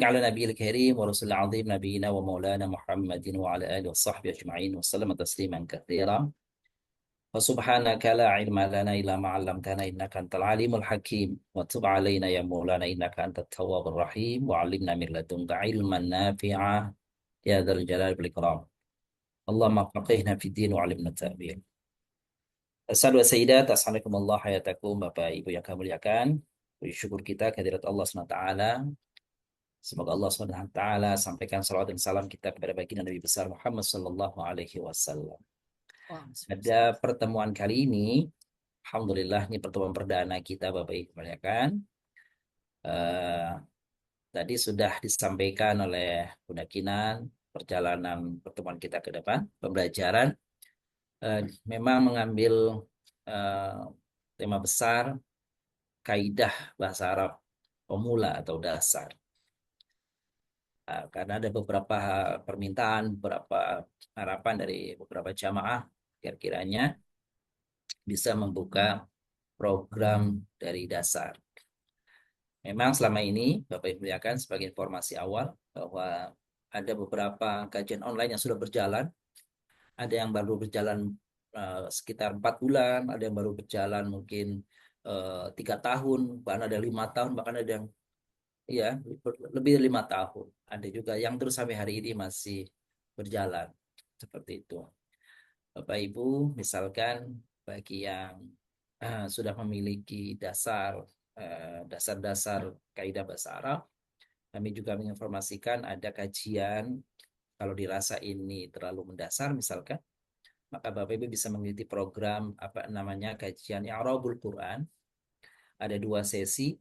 على نبي الكريم ورسول العظيم نبينا ومولانا محمد وعلى آله وصحبه أجمعين وسلم تسليما كثيرا وسبحانك لا علم لنا إلا ما علمتنا إنك أنت العليم الحكيم وتب علينا يا مولانا إنك أنت التواب الرحيم وعلمنا من لدنك علما نافعا يا ذا الجلال والإكرام اللهم فقهنا في الدين وعلمنا التأويل. Assalamualaikum Sayyidat, Assalamualaikum hayatakum Bapak Ibu yang kami muliakan. Puji syukur kita kehadirat Allah SWT. Semoga Allah SWT sampaikan salawat dan salam kita kepada baginda Nabi besar Muhammad Sallallahu Alaihi Wasallam. Wah, Pada pertemuan kali ini, Alhamdulillah ini pertemuan perdana kita Bapak Ibu muliakan. Eh, Tadi sudah disampaikan oleh Bunda Kinan perjalanan pertemuan kita ke depan, pembelajaran. Memang mengambil eh, tema besar kaidah bahasa Arab pemula atau dasar. Karena ada beberapa permintaan, beberapa harapan dari beberapa jamaah kira-kiranya bisa membuka program dari dasar. Memang selama ini Bapak Ibu lihatkan sebagai informasi awal bahwa ada beberapa kajian online yang sudah berjalan, ada yang baru berjalan sekitar 4 bulan, ada yang baru berjalan mungkin 3 tahun, bahkan ada 5 tahun, bahkan ada yang ya lebih dari 5 tahun. Ada juga yang terus sampai hari ini masih berjalan seperti itu. Bapak Ibu, misalkan bagi yang sudah memiliki dasar-dasar kaidah bahasa Arab, kami juga menginformasikan ada kajian kalau dirasa ini terlalu mendasar misalkan, maka Bapak Ibu bisa mengikuti program apa namanya kajian I'rabul Quran. Ada 2 sesi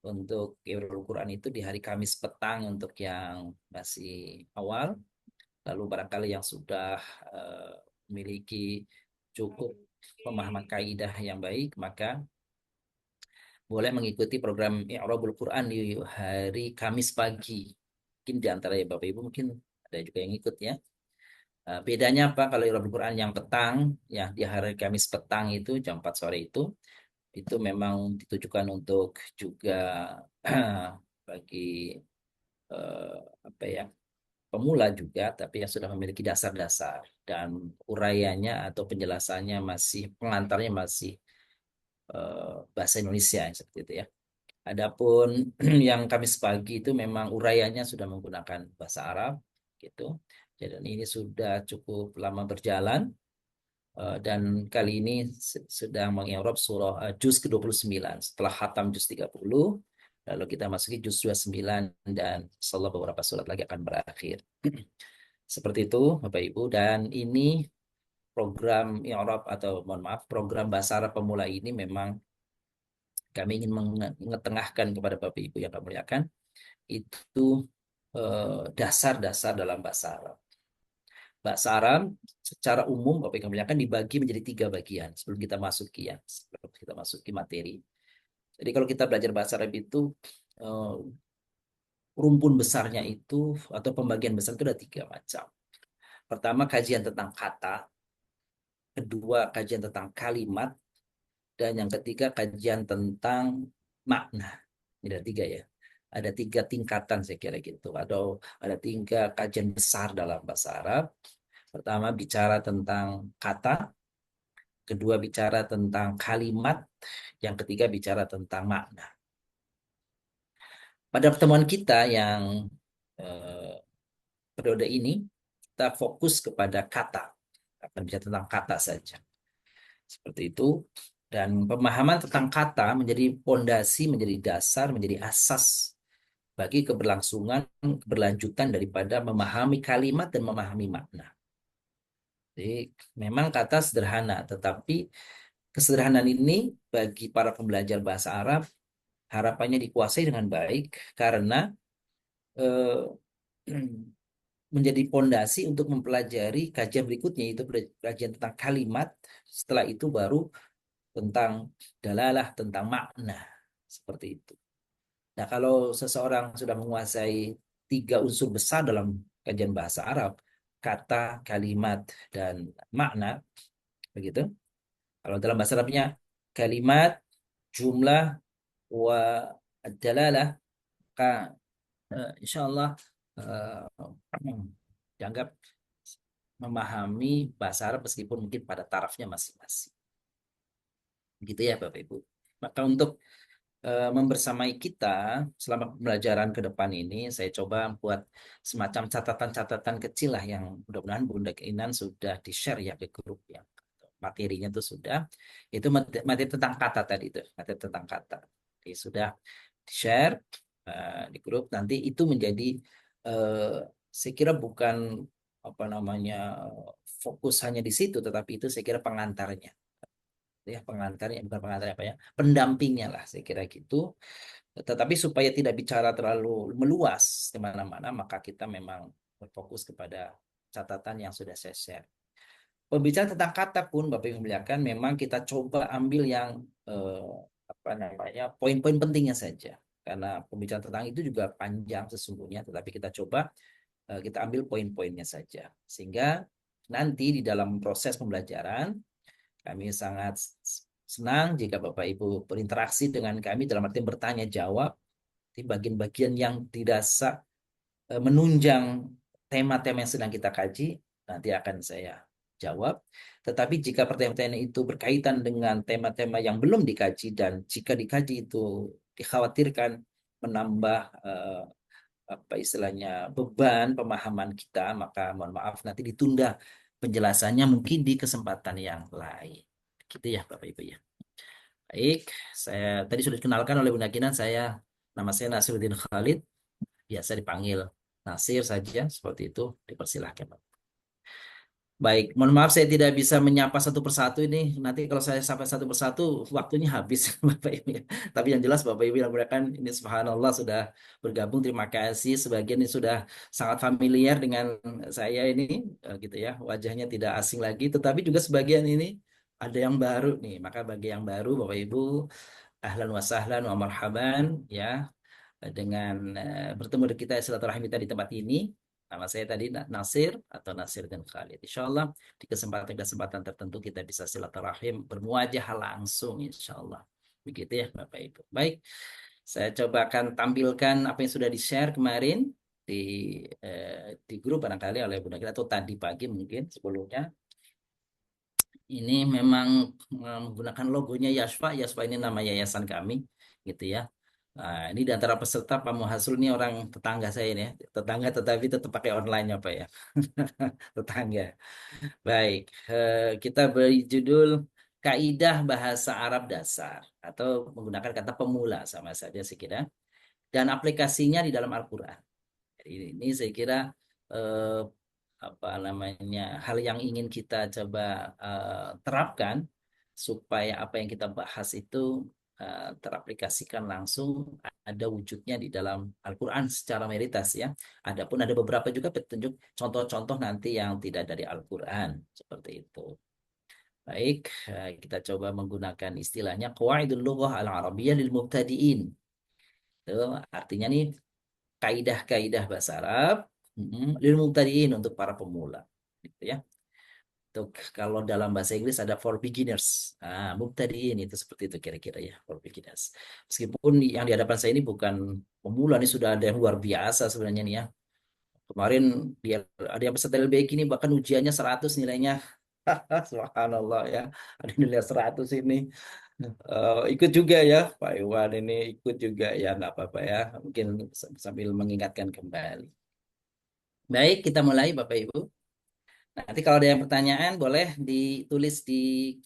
untuk I'rabul Quran itu di hari Kamis petang untuk yang masih awal. Lalu barangkali yang sudah eh, memiliki cukup pemahaman kaidah yang baik, maka boleh mengikuti program I'rabul Quran di hari Kamis pagi. Mungkin di antara ya Bapak Ibu mungkin ada juga yang ikut ya. Bedanya apa kalau I'rabul Quran yang petang, ya di hari Kamis petang itu jam 4 sore itu memang ditujukan untuk juga bagi eh, apa ya pemula juga, tapi yang sudah memiliki dasar-dasar dan urayanya atau penjelasannya masih pengantarnya masih bahasa Indonesia seperti itu ya. Adapun yang Kamis pagi itu memang urayanya sudah menggunakan bahasa Arab gitu. Jadi ini sudah cukup lama berjalan dan kali ini sedang mengi'rab surah juz ke-29 setelah khatam juz 30, lalu kita masuki juz 29 dan insyaallah beberapa surat lagi akan berakhir. Seperti itu Bapak Ibu, dan ini program i'rab atau mohon maaf program bahasa Arab pemula ini memang kami ingin mengetengahkan kepada Bapak Ibu yang kami muliakan itu dasar-dasar dalam bahasa Arab. Bahasa Arab secara umum Bapak Ibu yang kami muliakan dibagi menjadi 3 bagian sebelum kita masuki ya, sebelum kita masuki materi. Jadi kalau kita belajar bahasa Arab itu eh, rumpun besarnya itu atau pembagian besar itu ada 3 macam. Pertama kajian tentang kata, kedua kajian tentang kalimat, dan yang ketiga kajian tentang makna. Ini ada 3 ya. Ada 3 tingkatan saya kira gitu. Atau ada 3 kajian besar dalam bahasa Arab. Pertama bicara tentang kata, kedua bicara tentang kalimat, yang ketiga bicara tentang makna. Pada pertemuan kita yang eh, periode ini, kita fokus kepada kata. Akan bicara tentang kata saja. Seperti itu. Dan pemahaman tentang kata menjadi pondasi, menjadi dasar, menjadi asas bagi keberlangsungan, keberlanjutan daripada memahami kalimat dan memahami makna. Jadi memang kata sederhana, tetapi kesederhanaan ini bagi para pembelajar bahasa Arab harapannya dikuasai dengan baik karena eh, menjadi pondasi untuk mempelajari kajian berikutnya, yaitu kajian tentang kalimat. Setelah itu baru tentang dalalah, tentang makna. Seperti itu. Nah, kalau seseorang sudah menguasai 3 unsur besar dalam kajian bahasa Arab, kata, kalimat, dan makna, begitu. Kalau dalam bahasa Arabnya, kalimat, jumlah, wa dalalah, insya Allah dianggap memahami bahasa Arab meskipun mungkin pada tarafnya masing-masing. Gitu ya Bapak Ibu. Maka untuk membersamai kita selama pembelajaran ke depan ini, saya coba buat semacam catatan-catatan kecil lah yang mudah-mudahan Bunda Keinan sudah di-share ya ke grup ya. Materinya itu sudah, itu materi tentang kata tadi itu, materi tentang kata. Jadi sudah di-share di grup, nanti itu menjadi eh, saya kira bukan apa namanya fokus hanya di situ, tetapi itu saya kira pengantarnya ya, pengantarnya bukan pengantarnya apa ya, pendampingnya lah saya kira gitu. Tetapi supaya tidak bicara terlalu meluas di mana-mana, maka kita memang berfokus kepada catatan yang sudah saya share. Pembicaraan tentang kata pun Bapak Ibu muliakan, memang kita coba ambil yang eh, apa namanya poin-poin pentingnya saja. Karena pembicaraan tentang itu juga panjang sesungguhnya, tetapi kita coba kita ambil poin-poinnya saja. Sehingga nanti di dalam proses pembelajaran kami sangat senang jika Bapak Ibu berinteraksi dengan kami dalam arti bertanya jawab di bagian-bagian yang dirasa menunjang tema-tema yang sedang kita kaji, nanti akan saya jawab. Tetapi jika pertanyaan-pertanyaan itu berkaitan dengan tema-tema yang belum dikaji dan jika dikaji itu dikhawatirkan menambah apa istilahnya beban pemahaman kita, maka mohon maaf nanti ditunda penjelasannya mungkin di kesempatan yang lain. Gitu ya Bapak Ibu ya. Baik, saya tadi sudah dikenalkan oleh Bunda Kinan, nama saya Nasiruddin Khalid, biasa dipanggil Nasir saja, seperti itu, dipersilahkan. Baik, mohon maaf saya tidak bisa menyapa satu persatu ini. Nanti kalau saya sampai satu persatu, waktunya habis, Bapak Ibu. Tapi yang jelas Bapak Ibu yang muliakan, ini subhanallah sudah bergabung. Terima kasih. Sebagian ini sudah sangat familiar dengan saya ini, gitu ya. Wajahnya tidak asing lagi. Tetapi juga sebagian ini ada yang baru nih. Maka bagi yang baru, Bapak Ibu, ahlan wa sahlan wa marhaban ya dengan bertemu dengan kita silaturahmi kita di tempat ini. Nama saya tadi Nasir atau Nasir dan Khalid. Insya Allah di kesempatan-kesempatan tertentu kita bisa silaturahim bermuajah langsung insya Allah. Begitu ya Bapak Ibu. Baik, saya coba akan tampilkan apa yang sudah di-share kemarin di di grup barangkali oleh Bunda kita atau tadi pagi mungkin sebelumnya. Ini memang menggunakan logonya Yasfa. Yasfa ini nama yayasan kami, gitu ya. Nah, ini di antara peserta Pak Muhasul ini orang tetangga saya ini ya. Tetangga tetapi tetap pakai online apa ya. Tetangga. Baik, kita beri judul Kaidah Bahasa Arab Dasar atau menggunakan kata pemula sama saja saya kira. Dan aplikasinya di dalam Al-Quran. Jadi ini saya kira eh, apa namanya hal yang ingin kita coba terapkan supaya apa yang kita bahas itu teraplikasikan langsung ada wujudnya di dalam Al-Quran secara mayoritas ya. Adapun ada beberapa juga petunjuk contoh-contoh nanti yang tidak dari Al-Quran seperti itu. Baik, kita coba menggunakan istilahnya Qawaidul Lughah Al-Arabiyyah lil Mubtadi'in. Itu artinya nih kaidah-kaidah bahasa Arab lil mubtadiin untuk para pemula gitu ya. Untuk kalau dalam bahasa Inggris ada for beginners. Nah, mubtadiin itu seperti itu kira-kira ya, for beginners. Meskipun yang di hadapan saya ini bukan pemula, ini sudah ada yang luar biasa sebenarnya nih ya. Kemarin dia ada yang peserta LBK ini bahkan ujiannya 100 nilainya. Subhanallah ya. Ada nilai 100 ini. Ikut juga ya Pak Iwan ini ikut juga ya nggak apa-apa ya mungkin sambil mengingatkan kembali. Baik kita mulai Bapak Ibu. Nanti kalau ada yang pertanyaan boleh ditulis di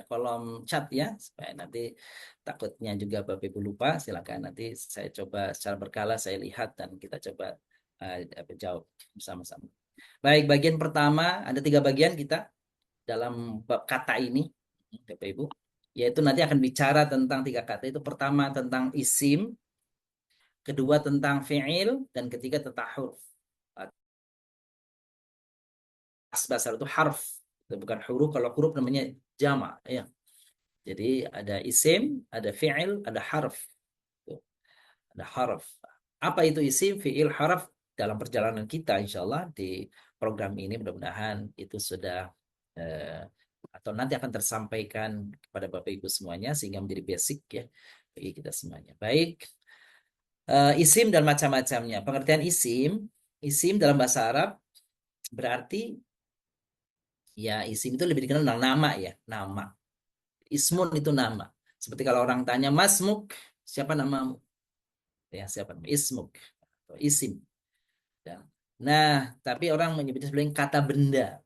kolom chat ya supaya nanti takutnya juga Bapak Ibu lupa silakan nanti saya coba secara berkala saya lihat dan kita coba jawab bersama-sama. Baik bagian pertama ada 3 bagian kita dalam bab kata ini Bapak Ibu yaitu nanti akan bicara tentang 3 kata itu pertama tentang isim, kedua tentang fi'il, dan ketiga tentang huruf. Bahasa itu harf, itu bukan huruf. Kalau huruf namanya jama, ya. Jadi ada isim, ada fi'il, ada harf. Tuh, ada harf. Apa itu isim, fi'il, harf dalam perjalanan kita, insya Allah di program ini mudah-mudahan itu sudah eh, atau nanti akan tersampaikan kepada Bapak Ibu semuanya sehingga menjadi basic ya bagi kita semuanya. Baik. Isim dan macam-macamnya. Pengertian isim dalam bahasa Arab berarti ya isim itu lebih dikenal dengan nama ya, nama. Ismun itu nama. Seperti kalau orang tanya Masmuk, siapa namamu? Ya, siapa? Ismuk atau isim. Ya. Nah, tapi orang menyebutnya sebagai kata benda.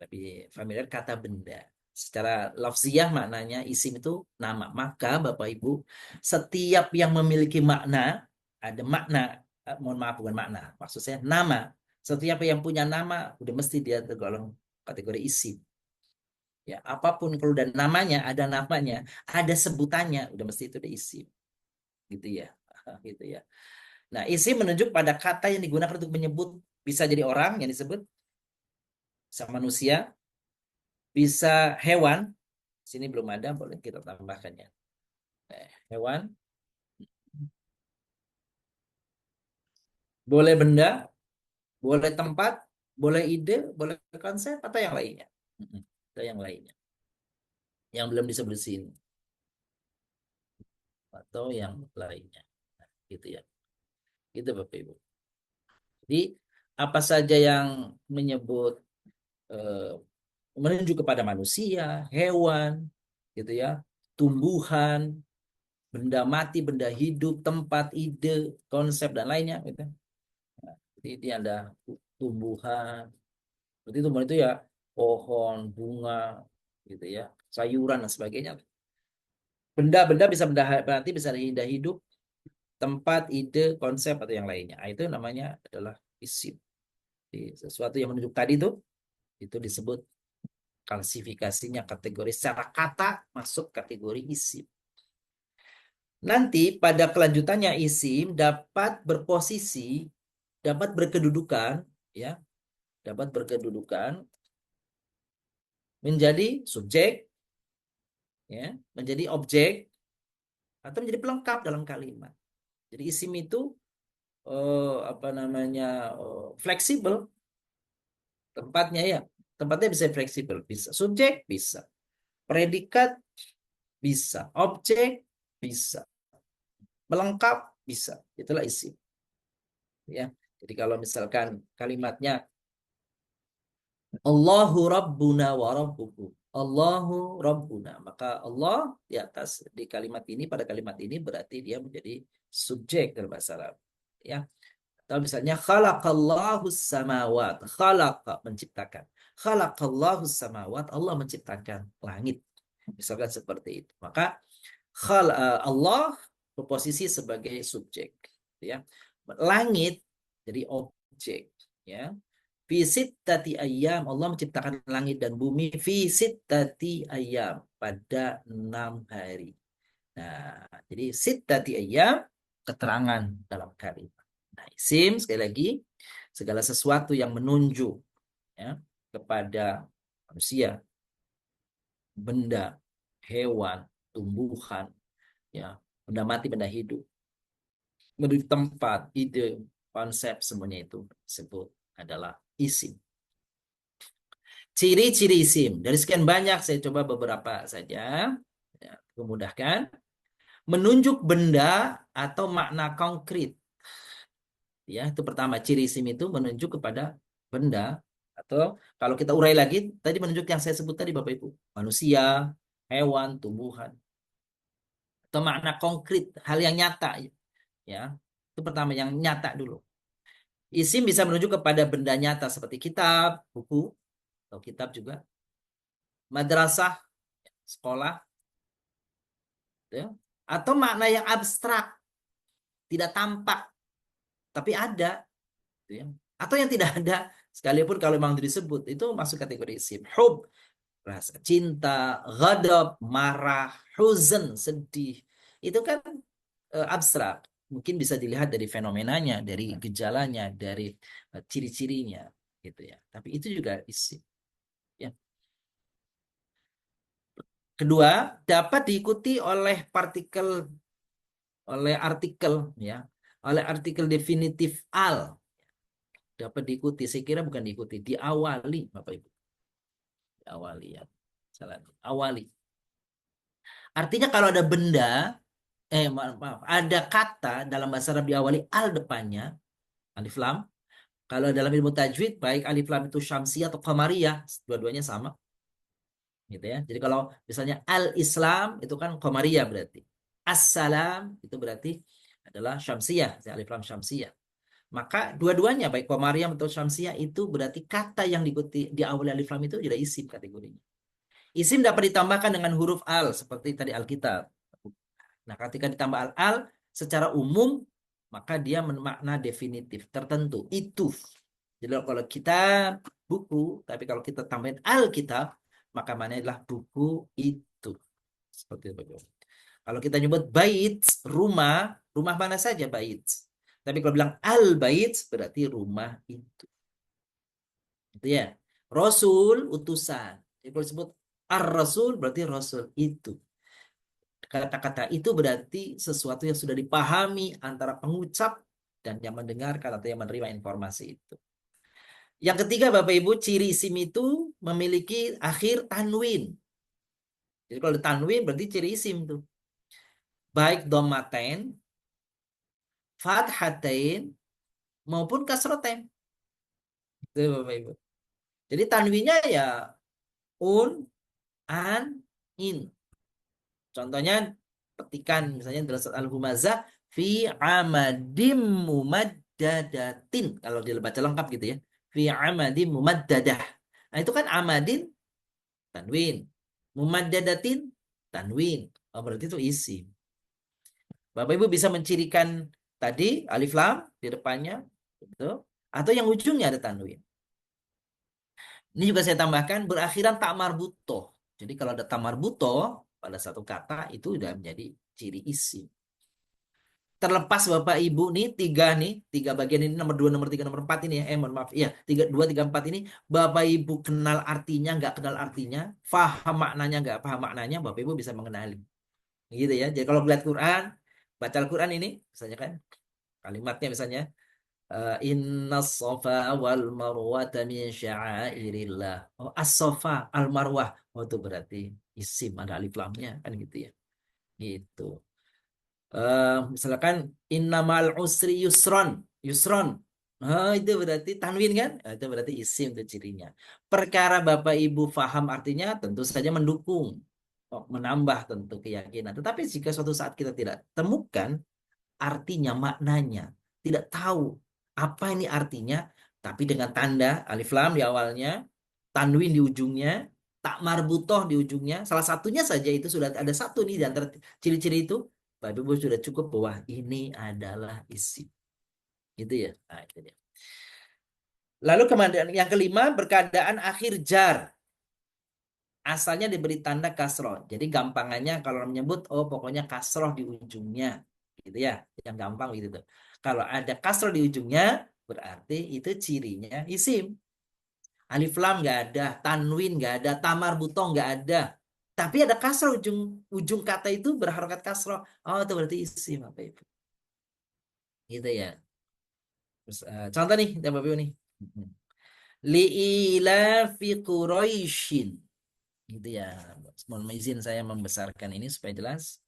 Lebih familiar kata benda. Secara lafziah maknanya isim itu nama. Maka Bapak Ibu, setiap yang memiliki makna, ada makna, mohon maaf bukan makna, maksud saya nama. Setiap yang punya nama, udah mesti dia tergolong kategori isim. Ya, apapun kalau dan namanya, ada sebutannya, udah mesti itu isim. Gitu ya. Gitu ya. Nah, isim menunjuk pada kata yang digunakan untuk menyebut, bisa jadi orang yang disebut, bisa manusia, bisa hewan. Sini belum ada, boleh kita tambahkan ya. Hewan, boleh benda, boleh tempat, boleh ide, boleh konsep, atau yang lainnya. Atau yang lainnya. Yang belum disebut di sini. Atau yang lainnya. Nah, gitu ya. Gitu Bapak Ibu. Jadi, apa saja yang menyebut eh, menunjuk kepada manusia, hewan, gitu ya, tumbuhan, benda mati, benda hidup, tempat, ide, konsep dan lainnya, gitu. Nah, jadi ini ada tumbuhan. Berarti tumbuhan itu ya pohon, bunga, gitu ya, sayuran dan sebagainya. Benda-benda bisa benda berarti bisa benda hidup, tempat, ide, konsep atau yang lainnya. Nah, itu namanya adalah isim. Jadi, sesuatu yang menunjuk tadi itu disebut klasifikasinya kategori secara kata masuk kategori isim. Nanti pada kelanjutannya isim dapat berposisi, dapat berkedudukan, ya, dapat berkedudukan menjadi subjek, ya, menjadi objek atau menjadi pelengkap dalam kalimat. Jadi isim itu apa namanya fleksibel tempatnya ya, tempatnya bisa fleksibel, bisa subjek, bisa predikat, bisa objek, bisa melengkap, bisa. Itulah isim. Ya, jadi kalau misalkan kalimatnya Allahu Rabbuna wa Rabbukum. Allahu Rabbuna. Maka Allah di atas di kalimat ini, pada kalimat ini berarti dia menjadi subjek dalam bahasa Arab. Ya. Atau misalnya khalaqallahu samawat. Khalaqa menciptakan. Khalaqallahu samawat. Allah menciptakan langit. Misalkan seperti itu. Maka Allah berposisi sebagai subjek. Ya. Langit jadi objek. Ya. Fisit tati ayam Allah menciptakan langit dan bumi fisit tati ayam pada 6 hari. Nah, jadi sit tati ayam keterangan dalam kalimat. Nah, isim sekali lagi segala sesuatu yang menunjuk ya kepada manusia, benda, hewan, tumbuhan, ya, benda mati, benda hidup, menurut tempat, ide, konsep semuanya itu disebut adalah isim. Ciri-ciri isim. Dari sekian banyak saya coba beberapa saja. Ya, memudahkan. Menunjuk benda atau makna konkret. Ya, itu pertama ciri isim itu menunjuk kepada benda atau kalau kita urai lagi tadi menunjuk yang saya sebut tadi Bapak Ibu, manusia, hewan, tumbuhan atau makna konkret, hal yang nyata ya. Itu pertama yang nyata dulu. Isim bisa menunjuk kepada benda nyata seperti kitab, buku atau kitab juga, madrasah, sekolah ya. Atau makna yang abstrak, tidak tampak tapi ada gitu ya. Atau yang tidak ada sekalipun kalau memang disebut itu masuk kategori isim. Hub rasa cinta, ghadab, marah, huzn, sedih. Itu kan abstrak. Mungkin bisa dilihat dari fenomenanya, dari gejalanya, dari ciri-cirinya gitu ya. Tapi itu juga isim ya. Kedua, dapat diikuti oleh artikel ya, oleh artikel definitif al dapat diikuti. Saya kira bukan diikuti, diawali Bapak Ibu. Diawali ya. Salah. Awali. Artinya kalau ada benda maaf, ada kata dalam bahasa Arab diawali al depannya, alif lam. Kalau dalam ilmu tajwid, baik alif lam itu syamsiyah atau qamariyah, dua-duanya sama, gitu ya. Jadi kalau misalnya al-Islam itu kan qamariyah berarti. Assalam itu berarti adalah syamsiyah, alif lam syamsiyah. Maka dua-duanya baik qamariyah atau syamsiyah itu berarti kata yang diikuti di awal alif lam itu sudah isim kategorinya. Isim dapat ditambahkan dengan huruf al seperti tadi Alkitab. Nah, ketika ditambah al secara umum maka dia bermakna definitif tertentu itu. Jadi kalau kita buku, tapi kalau kita tambahin Alkitab maka mana adalah buku itu. Seperti itu. Kalau kita nyebut bait, rumah, rumah mana saja bait. Tapi kalau bilang al-bait berarti rumah itu. Itu ya. Rasul utusan. Jadi kalau disebut ar-rasul berarti rasul itu. Kata-kata itu berarti sesuatu yang sudah dipahami antara pengucap dan yang mendengarkan atau yang menerima informasi itu. Yang ketiga Bapak Ibu, ciri isim itu memiliki akhir tanwin. Jadi kalau tanwin berarti ciri isim tuh. Baik dhammatain, fathatain maupun kasrotain. Itu Bapak Ibu. Jadi tanwinnya ya un, an, in. Contohnya petikan misalnya dalam surat Al-Humazah fi amadim mumaddadatin kalau dibaca lengkap gitu ya. Fi amadim mumaddadah. Nah, itu kan amadin tanwin. Mumaddadatin tanwin. Oh, berarti itu isim. Bapak Ibu bisa mencirikan tadi alif lam di depannya gitu atau yang ujungnya ada tanwin. Ini juga saya tambahkan berakhiran tak marbutoh. Jadi kalau ada tak marbutoh pada satu kata itu sudah menjadi ciri isim. Terlepas Bapak Ibu nih tiga bagian ini nomor 2 nomor 3 nomor 4 ini ya. Mohon maaf. Iya, 3 2 3 4 ini Bapak Ibu kenal artinya nggak kenal artinya, paham maknanya nggak paham maknanya, Bapak Ibu bisa mengenali. Gitu ya. Jadi kalau melihat Quran, baca Al-Quran ini misalnya kan kalimatnya misalnya inna sofa wal marwata min sya'airillah. Oh, as-sofa al marwah. Oh, itu berarti isim ada alif lamnya kan gitu ya. Gitu. Misalkan innamal usri yusron, yusron. Oh, itu berarti tanwin kan? Itu berarti isim itu cirinya. Perkara Bapak Ibu faham artinya tentu saja mendukung, menambah tentu keyakinan. Tetapi jika suatu saat kita tidak temukan artinya, maknanya, tidak tahu apa ini artinya, tapi dengan tanda alif lam di awalnya, tanwin di ujungnya, tak marbutoh di ujungnya, salah satunya saja itu sudah ada satu nih di antara ciri-ciri itu, Bapak Ibu sudah cukup bahwa ini adalah isi. Gitu ya. Nah, itu dia. Lalu kemudian yang kelima berkeadaan akhir jar. Asalnya diberi tanda kasroh. Jadi gampangannya kalau menyebut, oh pokoknya kasroh di ujungnya. Gitu ya. Yang gampang gitu tuh. Kalau ada kasroh di ujungnya, berarti itu cirinya isim. Alif lam nggak ada, tanwin nggak ada, tamar butong nggak ada. Tapi ada kasroh ujung kata itu berharokat kasroh. Oh itu berarti isim apa itu? Gitu ya. Terus, contoh nih, Bapak Ibu nih. Li'ila fi Quraisyin. Gitu ya. Mohon izin saya membesarkan ini supaya jelas.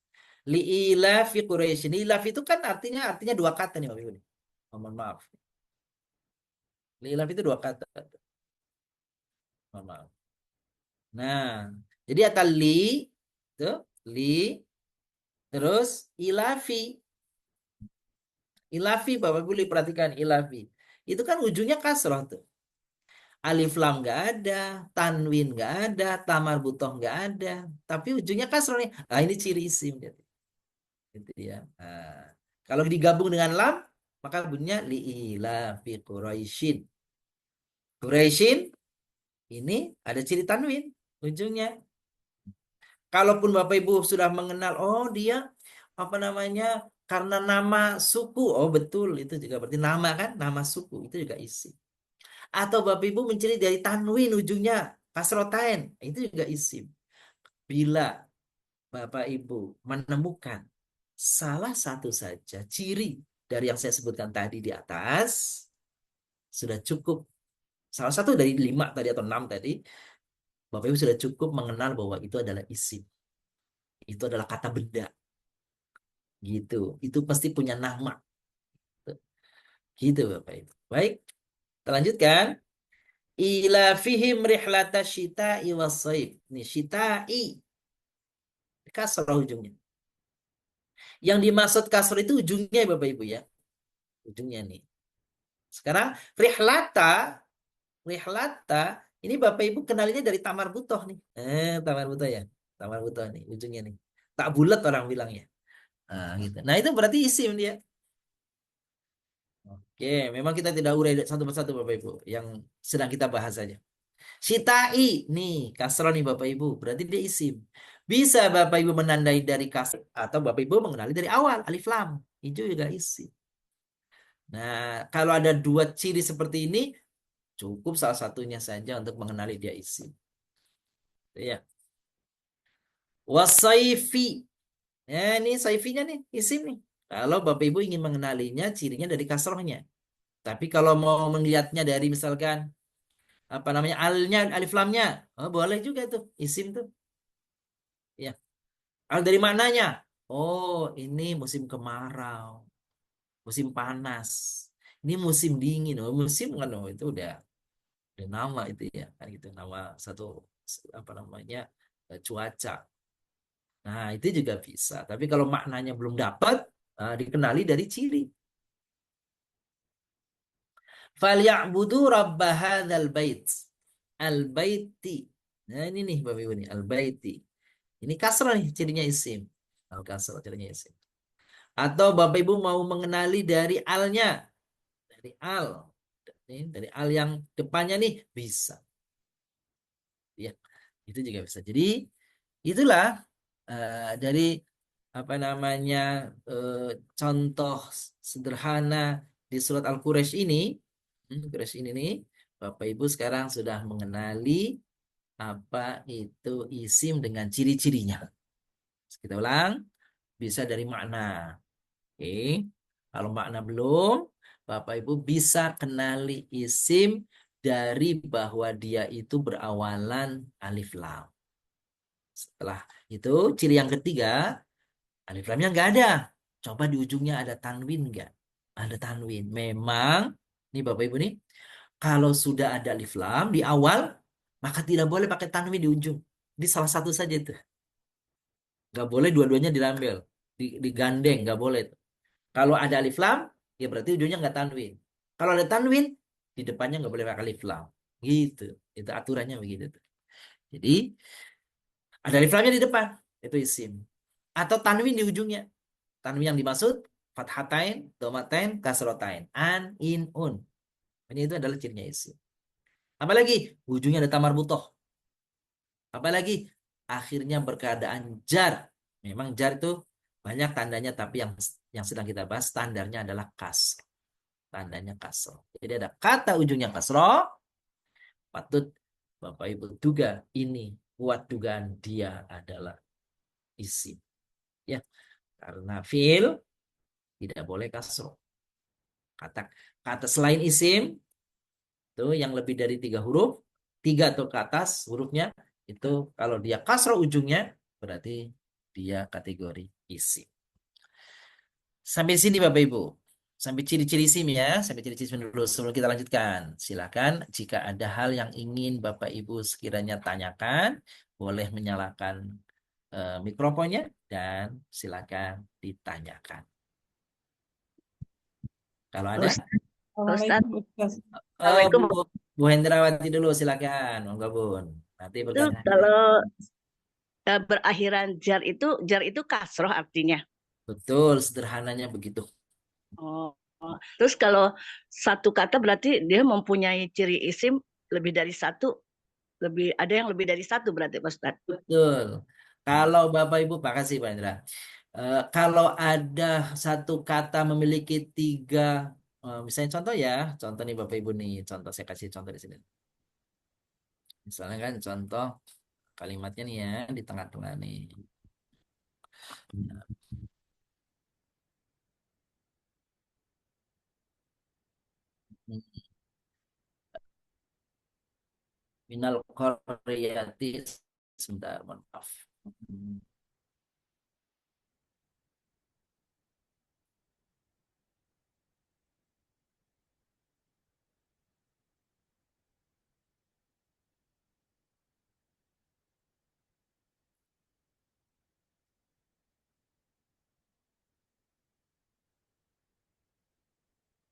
Li'ila fi Quraisyin. Li'ilaf itu kan artinya dua kata nih Bapak Ibu nih. Mohon maaf. Li'ilaf itu dua kata. Mohon maaf. Nah, jadi kata li itu li terus ilafi. Ilafi Bapak Ibu perhatikan ilafi. Itu kan ujungnya kasroh tuh. Alif lam nggak ada, tanwin nggak ada, tamar butoh nggak ada. Tapi ujungnya kasroh nih. Nah, ini ciri isim gitu, gitu ya. Nah, kalau digabung dengan lam, maka bunyinya li'ilafi Quraisyin. Quraisyin ini ada ciri tanwin ujungnya. Kalaupun Bapak Ibu sudah mengenal, oh dia apa namanya karena nama suku, oh betul itu juga berarti nama kan, nama suku itu juga isi. Atau Bapak Ibu mencari dari tanwin ujungnya kasrotain, itu juga isim. Bila Bapak Ibu menemukan salah satu saja ciri dari yang saya sebutkan tadi di atas, sudah cukup. Salah satu dari 5 tadi atau 6 tadi, Bapak Ibu sudah cukup mengenal bahwa itu adalah isim. Itu adalah kata benda. Gitu. Itu pasti punya nama. Gitu Bapak Ibu. Baik, kita lanjutkan. Ila fihim rihlata syita'i wassaif. Nih, syita'i. Kasrah ujungnya. Yang dimaksud kasrah itu ujungnya Bapak Ibu ya. Ujungnya nih. Sekarang rihlata, rihlata. Ini Bapak Ibu kenalinya dari tamar butoh nih. Tamar butoh ya. Tamar butoh nih ujungnya nih. Tak bulat orang bilang ya. Nah, gitu. Nah, itu berarti isim dia. Oke, memang kita tidak urai satu persatu Bapak Ibu yang sedang kita bahas saja. Sitai nih, kasroh nih Bapak Ibu, berarti dia isim. Bisa Bapak Ibu menandai dari kasroh atau Bapak Ibu mengenali dari awal alif lam. Itu juga isim. Nah, kalau ada dua ciri seperti ini, cukup salah satunya saja untuk mengenali dia isim. Ya. Wasaifi. Ya, ini saifinya nih, isim nih. Kalau Bapak Ibu ingin mengenalinya, cirinya dari kasrohnya. Tapi kalau mau melihatnya dari misalkan apa namanya alnya, alif lamnya, oh, boleh juga tuh, isim tuh. Ya. Al dari maknanya. Oh, ini musim kemarau, musim panas. Ini musim dingin. Oh, musim kan oh, itu udah nama itu ya, kan gitu nama satu apa namanya cuaca. Nah, itu juga bisa. Tapi kalau maknanya belum dapat, dikenali dari ciri. Falyabudu rabb hadzal bait. Al-baiti. Nah, ini nih Bapak Ibu nih, al-baiti. Ini kasrah nih cirinya isim. Al-kasrah cirinya isim. Atau Bapak Ibu mau mengenali dari alnya, dari al, nih, dari al yang depannya nih bisa, ya itu juga bisa. Jadi itulah dari apa namanya eh, contoh sederhana di surat Al-Quraisy ini. Quraisy ini nih, Bapak Ibu sekarang sudah mengenali apa itu isim dengan ciri-cirinya. Kita ulang, bisa dari makna. Oke, kalau makna belum, Bapak Ibu bisa kenali isim dari bahwa dia itu berawalan alif lam. Setelah itu, ciri yang ketiga, alif lamnya nggak ada. Coba di ujungnya ada tanwin nggak? Ada tanwin. Memang, nih Bapak Ibu nih, kalau sudah ada alif lam di awal, maka tidak boleh pakai tanwin di ujung. Di salah satu saja itu. Nggak boleh dua-duanya diambil, digandeng, nggak boleh. Kalau ada alif lam, ya berarti ujungnya nggak tanwin. Kalau ada tanwin, di depannya nggak boleh pakai alif lam. Gitu. Itu aturannya begitu tuh. Jadi, ada alif lamnya di depan. Itu isim. Atau tanwin di ujungnya. Tanwin yang dimaksud, fathatain, domatain, kasrotain. An, in, un. Ini itu adalah cirinya isim. Apalagi, ujungnya ada tamar butoh. Apalagi, akhirnya berkeadaan jar. Memang jar itu banyak tandanya, tapi yang sedang kita bahas standarnya adalah kas. Tandanya kasroh. Jadi ada kata ujungnya kasroh, patut Bapak Ibu duga ini kuat dugaan dia adalah isim. Ya, karena fiil tidak boleh kasroh. Kata kata selain isim itu yang lebih dari tiga huruf, tiga atau ke atas hurufnya itu kalau dia kasroh ujungnya berarti dia kategori isim. Sampai sini Bapak Ibu. Sampai ciri-ciri SIM ya, sampai ciri-ciri SIM dulu sebelum kita lanjutkan. Silakan jika ada hal yang ingin Bapak Ibu sekiranya tanyakan, boleh menyalakan mikrofonnya dan silakan ditanyakan. Kalau ada, Ustaz, Ustaz, Assalamualaikum Ustaz. Assalamualaikum. Bu Hendrawati dulu silakan, Monggo Bun. Nanti Itu pertanyaannya. kalau berakhiran jar itu kasroh artinya. Betul, sederhananya begitu. Oh, terus kalau satu kata berarti dia mempunyai ciri isim lebih dari satu, ada yang lebih dari satu berarti Pak Ustaz. Betul. Kalau Bapak Ibu, makasih Pak Indra. Kalau ada satu kata memiliki tiga, misalnya contoh ya, contoh nih Bapak Ibu nih, contoh saya kasih contoh di sini. Misalnya kan contoh kalimatnya nih ya di tengah-tengah nih. Minal qaryati, sebentar, mohon maaf.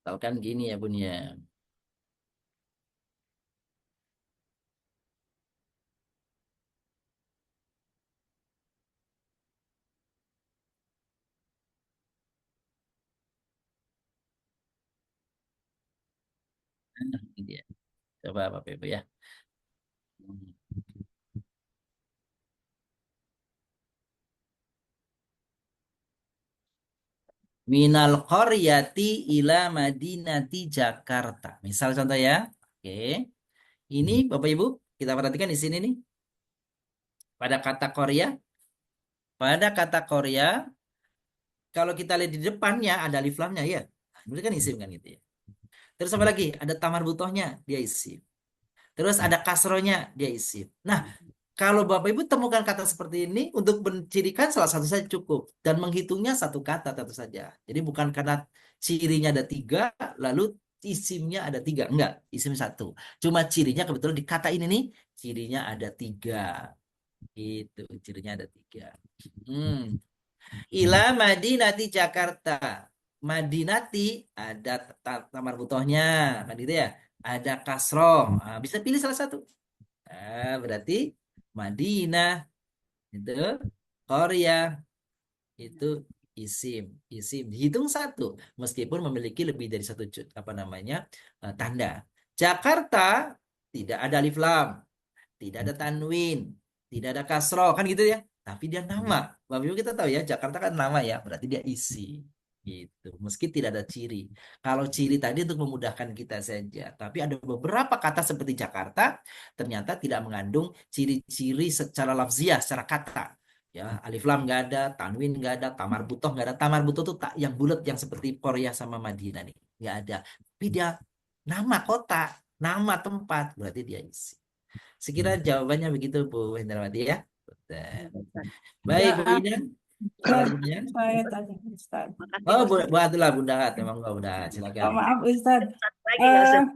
Misalkan gini ya Bun ya. Nah, ini dia. Coba Bapak Ibu ya. Minal qaryati ila madinati Jakarta. Misal contoh ya. Oke. Ini Bapak Ibu, kita perhatikan di sini nih. Pada kata Korea, kalau kita lihat di depannya ada alif lamnya ya. Nah, itu kan isim kan gitu ya. Terus apa lagi? Ada tamar butohnya, dia isim. Terus ada kasronya, dia isim. Nah, kalau Bapak Ibu temukan kata seperti ini, untuk mencirikan salah satu saja cukup. Dan menghitungnya satu kata tentu saja. Jadi bukan karena cirinya ada tiga, lalu isimnya ada tiga. Enggak, isim satu. Cuma cirinya kebetulan di kata ini nih, cirinya ada tiga. Itu, cirinya ada tiga. Hmm. Ila Madinati Jakarta. Madinati ada tamar butohnya, kan gitu ya. Ada kasroh. Nah, bisa pilih salah satu. Berarti Madinah itu Korea itu isim, isim dihitung satu meskipun memiliki lebih dari satu apa namanya tanda. Jakarta tidak ada alif lam, tidak ada tanwin, tidak ada kasroh kan gitu ya. Tapi dia nama. Bapak Ibu kita tahu ya, Jakarta kan nama ya, berarti dia isi. Gitu. Meski tidak ada ciri. Kalau ciri tadi untuk memudahkan kita saja, tapi ada beberapa kata seperti Jakarta ternyata tidak mengandung ciri-ciri secara lafziah, secara kata. Ya, alif lam nggak ada, tanwin nggak ada, tamar butoh nggak ada. Tamar butoh tuh tak yang bulat yang seperti Korea sama Madinah nih, nggak ada. Tapi dia nama kota, nama tempat, berarti dia isi. Sekira jawabannya begitu Bu Hendrawati ya. Betul. Baik Bu Ya, Ina, Ustaz, selanjutnya. saya tanya Ustaz. Makasih Oh, Ustaz. Itulah Bunda Hat, memang enggak Bunda Hat, silakan. Maaf Ustaz, Satu lagi nggak Eh, Ustaz?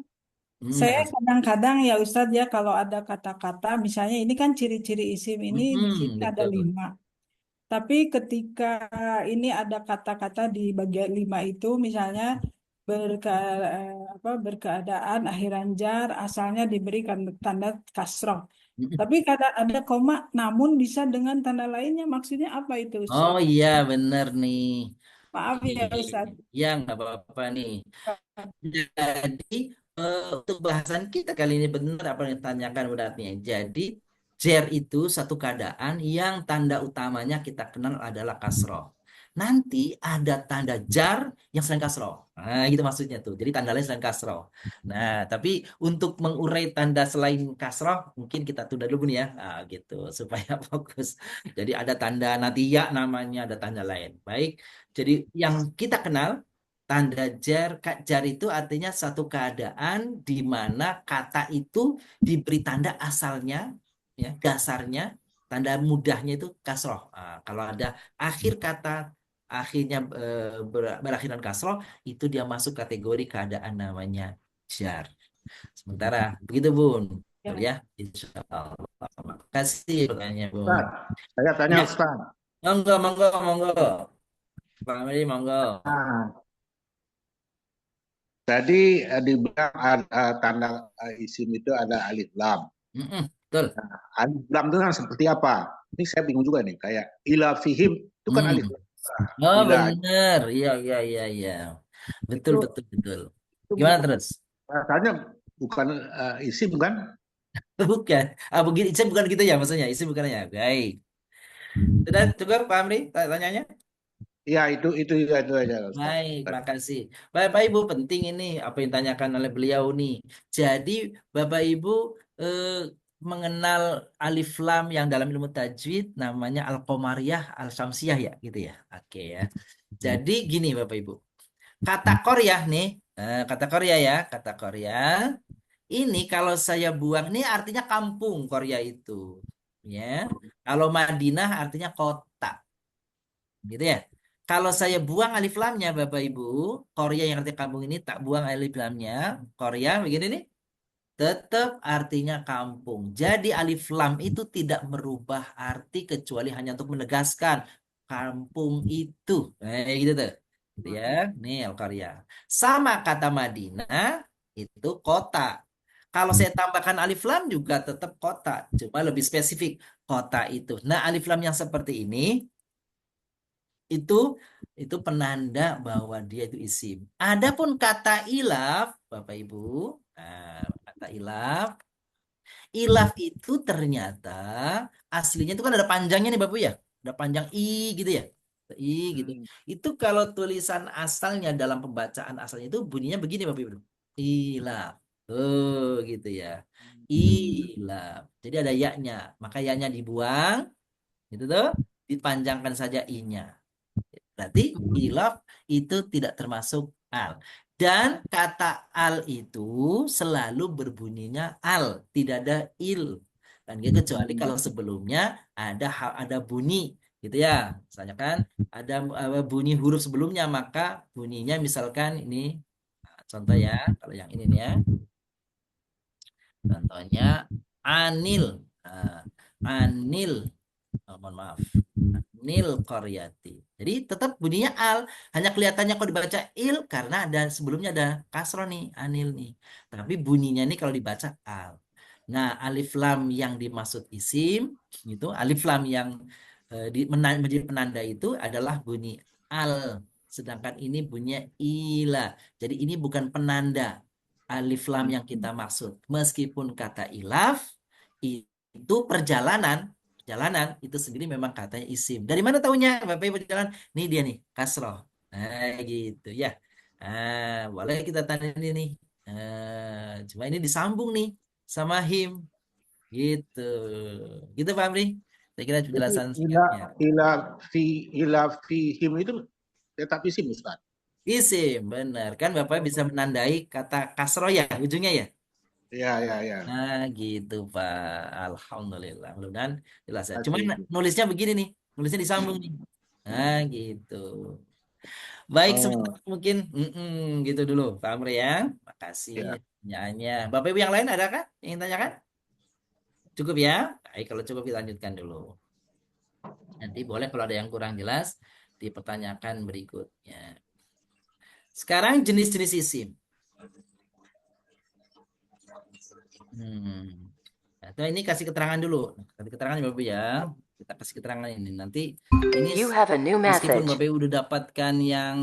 saya Hmm. kadang-kadang ya Ustaz ya kalau ada kata-kata, misalnya ini kan ciri-ciri isim ini di sini ada Betul. 5. Tapi ketika ini ada kata-kata di bagian 5 itu, misalnya berkeadaan akhiran jar, asalnya diberikan tanda kasroh. Tapi kadang ada koma, namun bisa dengan tanda lainnya. Maksudnya apa itu Oh Ustaz? iya bener nih. Maaf ya Ustaz. Iya nggak apa-apa nih. Jadi untuk bahasan kita kali ini benar apa yang ditanyakan udatnya. Jadi jar itu satu keadaan yang tanda utamanya kita kenal adalah kasroh. Nanti ada tanda jar yang selain kasroh. Nah, gitu maksudnya tuh. Jadi tanda lain selain kasroh. Nah, tapi untuk mengurai tanda selain kasroh, mungkin kita tunda dulu nih ya. Nah, gitu supaya fokus. Jadi ada tanda natia namanya, ada tanda lain. Baik. Jadi yang kita kenal tanda jar, jar itu artinya satu keadaan di mana kata itu diberi tanda asalnya, ya, dasarnya, tanda mudahnya itu kasroh. Ah, kalau ada akhir kata, akhirnya berakhiran kasroh, itu dia masuk kategori keadaan namanya jar. Sementara begitu Bun, betul Ya. ya, Insya Allah. Terima kasih pertanyaannya Bun. Ustaz, saya tanya Ya, Ustaz. monggo, monggo, monggo. Pak Amri, monggo. Nah, tadi dibilang tanda isim itu ada alif lam. Betul. Alif lam itu kan seperti apa? Ini saya bingung juga nih. Kayak ila fihim itu kan Hmm. alif lam. Oh Ila bener, iya iya iya iya, betul itu betul betul. itu Gimana terus? rasanya bukan isim kan? Bukan, begini, saya bukan gitu ya maksudnya, isi bukan ya. Baik, sudah cukup Pak Amri tanyanya. Ya itu aja Ustaz. Baik, makasih. Bapak Ibu penting ini apa yang ditanyakan oleh beliau nih. Jadi Bapak Ibu eh, mengenal alif lam yang dalam ilmu tajwid namanya al-qamariyah, al-syamsiyah ya, gitu ya. Oke ya. Jadi gini Bapak Ibu. Kata Korea nih, kata Korea ya, kata Korea. Ini kalau saya buang, ini artinya kampung Korea itu. Ya. Kalau Madinah artinya kota, gitu ya. Kalau saya buang alif lamnya Bapak Ibu, Korea yang arti kampung ini tak buang alif lamnya, Korea begini nih, tetap artinya kampung. Jadi alif lam itu tidak merubah arti kecuali hanya untuk menegaskan kampung itu. Gitu tuh. gitu ya. Nih Al-Qaryah. Sama kata Madinah itu kota. Kalau saya tambahkan alif lam juga tetap kota, cuma lebih spesifik kota itu. Nah, alif lam yang seperti ini itu itu penanda bahwa dia itu isim. Adapun kata ilaf, Bapak Ibu, kata ilaf, ilaf itu ternyata aslinya itu kan ada panjangnya nih Bapak ya, ada panjang i gitu ya, i gitu. Itu kalau tulisan asalnya dalam pembacaan asalnya itu bunyinya begini Bapak Ibu, ilaf, gitu ya, ilaf. Jadi ada ya-nya, maka ya-nya dibuang, gitu tuh, dipanjangkan saja i-nya. Berarti ilaf itu tidak termasuk al. Dan kata al itu selalu berbunyinya al, tidak ada il. Dan gitu, kecuali kalau sebelumnya ada bunyi, gitu ya. Misalnya kan ada bunyi huruf sebelumnya, maka bunyinya misalkan ini, contoh ya, kalau yang ini nih ya. Contohnya anil. Nah, anil. Mohon maaf. Nil Qaryati. Jadi tetap bunyinya al, hanya kelihatannya kok dibaca il karena ada sebelumnya ada kasroh nih, anil nih. Tapi bunyinya nih kalau dibaca al. Nah, alif lam yang dimaksud isim itu alif lam yang menjadi penanda itu adalah bunyi al. Sedangkan ini bunyinya ila. Jadi ini bukan penanda alif lam yang kita maksud. Meskipun kata ilaf itu perjalanan itu sendiri memang katanya isim. Dari mana taunya Bapak Ibu jalan? Nih dia nih, kasroh. Nah, gitu ya. Boleh kita tanya ini nih. Cuma ini disambung nih sama him. Gitu. Gitu Pak Amri. Saya kira Jadi penjelasan singkatnya. ila fihim itu tetap isim Ustaz. Isim, benar. Kan Bapak bisa menandai kata kasroh ya, ujungnya ya. Ya, ya, ya. Nah, gitu Pak. Alhamdulillah. Mudah-mudahan jelas ya. Cuman Oke. nulisnya begini nih. Nulisnya disambung nih. Nah, gitu. Baik, Oh, sebentar mungkin gitu dulu, Pak Amri ya. Makasih ya. pertanyaannya. Bapak Ibu yang lain ada kah yang ingin tanyakan? Cukup ya? Baik, kalau cukup dilanjutkan dulu. Nanti boleh kalau ada yang kurang jelas dipertanyakan berikutnya. Sekarang jenis-jenis isim. Hmm. Nah, ini kasih keterangan dulu. Kasih keterangan ya, Bapak Ibu ya. Kita kasih keterangan ini. Nanti ini You have a new meskipun message. Bapak Ibu udah dapatkan yang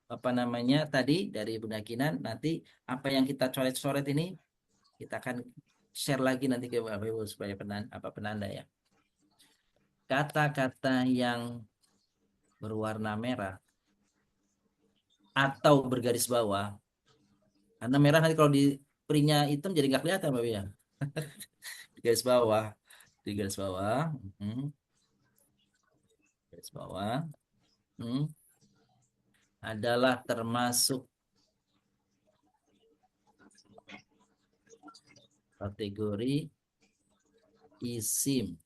apa namanya tadi dari Bunda Kinan, nanti apa yang kita coret-coret ini kita akan share lagi nanti ke Bapak Ibu supaya penanda ya. Kata-kata yang berwarna merah atau bergaris bawah. Karena merah nanti kalau di printnya hitam jadi nggak kelihatan Bapak Ibu ya. Di garis bawah, di garis bawah, garis bawah, adalah termasuk kategori isim.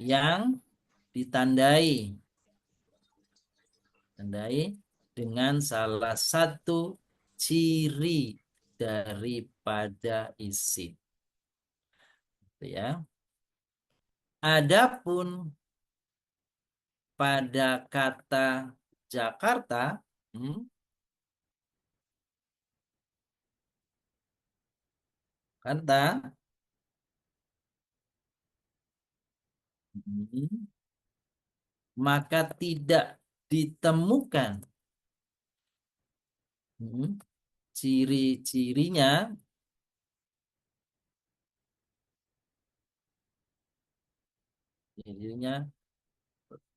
Yang ditandai dengan salah satu ciri daripada isim. Gitu ya. Adapun pada kata Jakarta, kata maka tidak ditemukan ciri-cirinya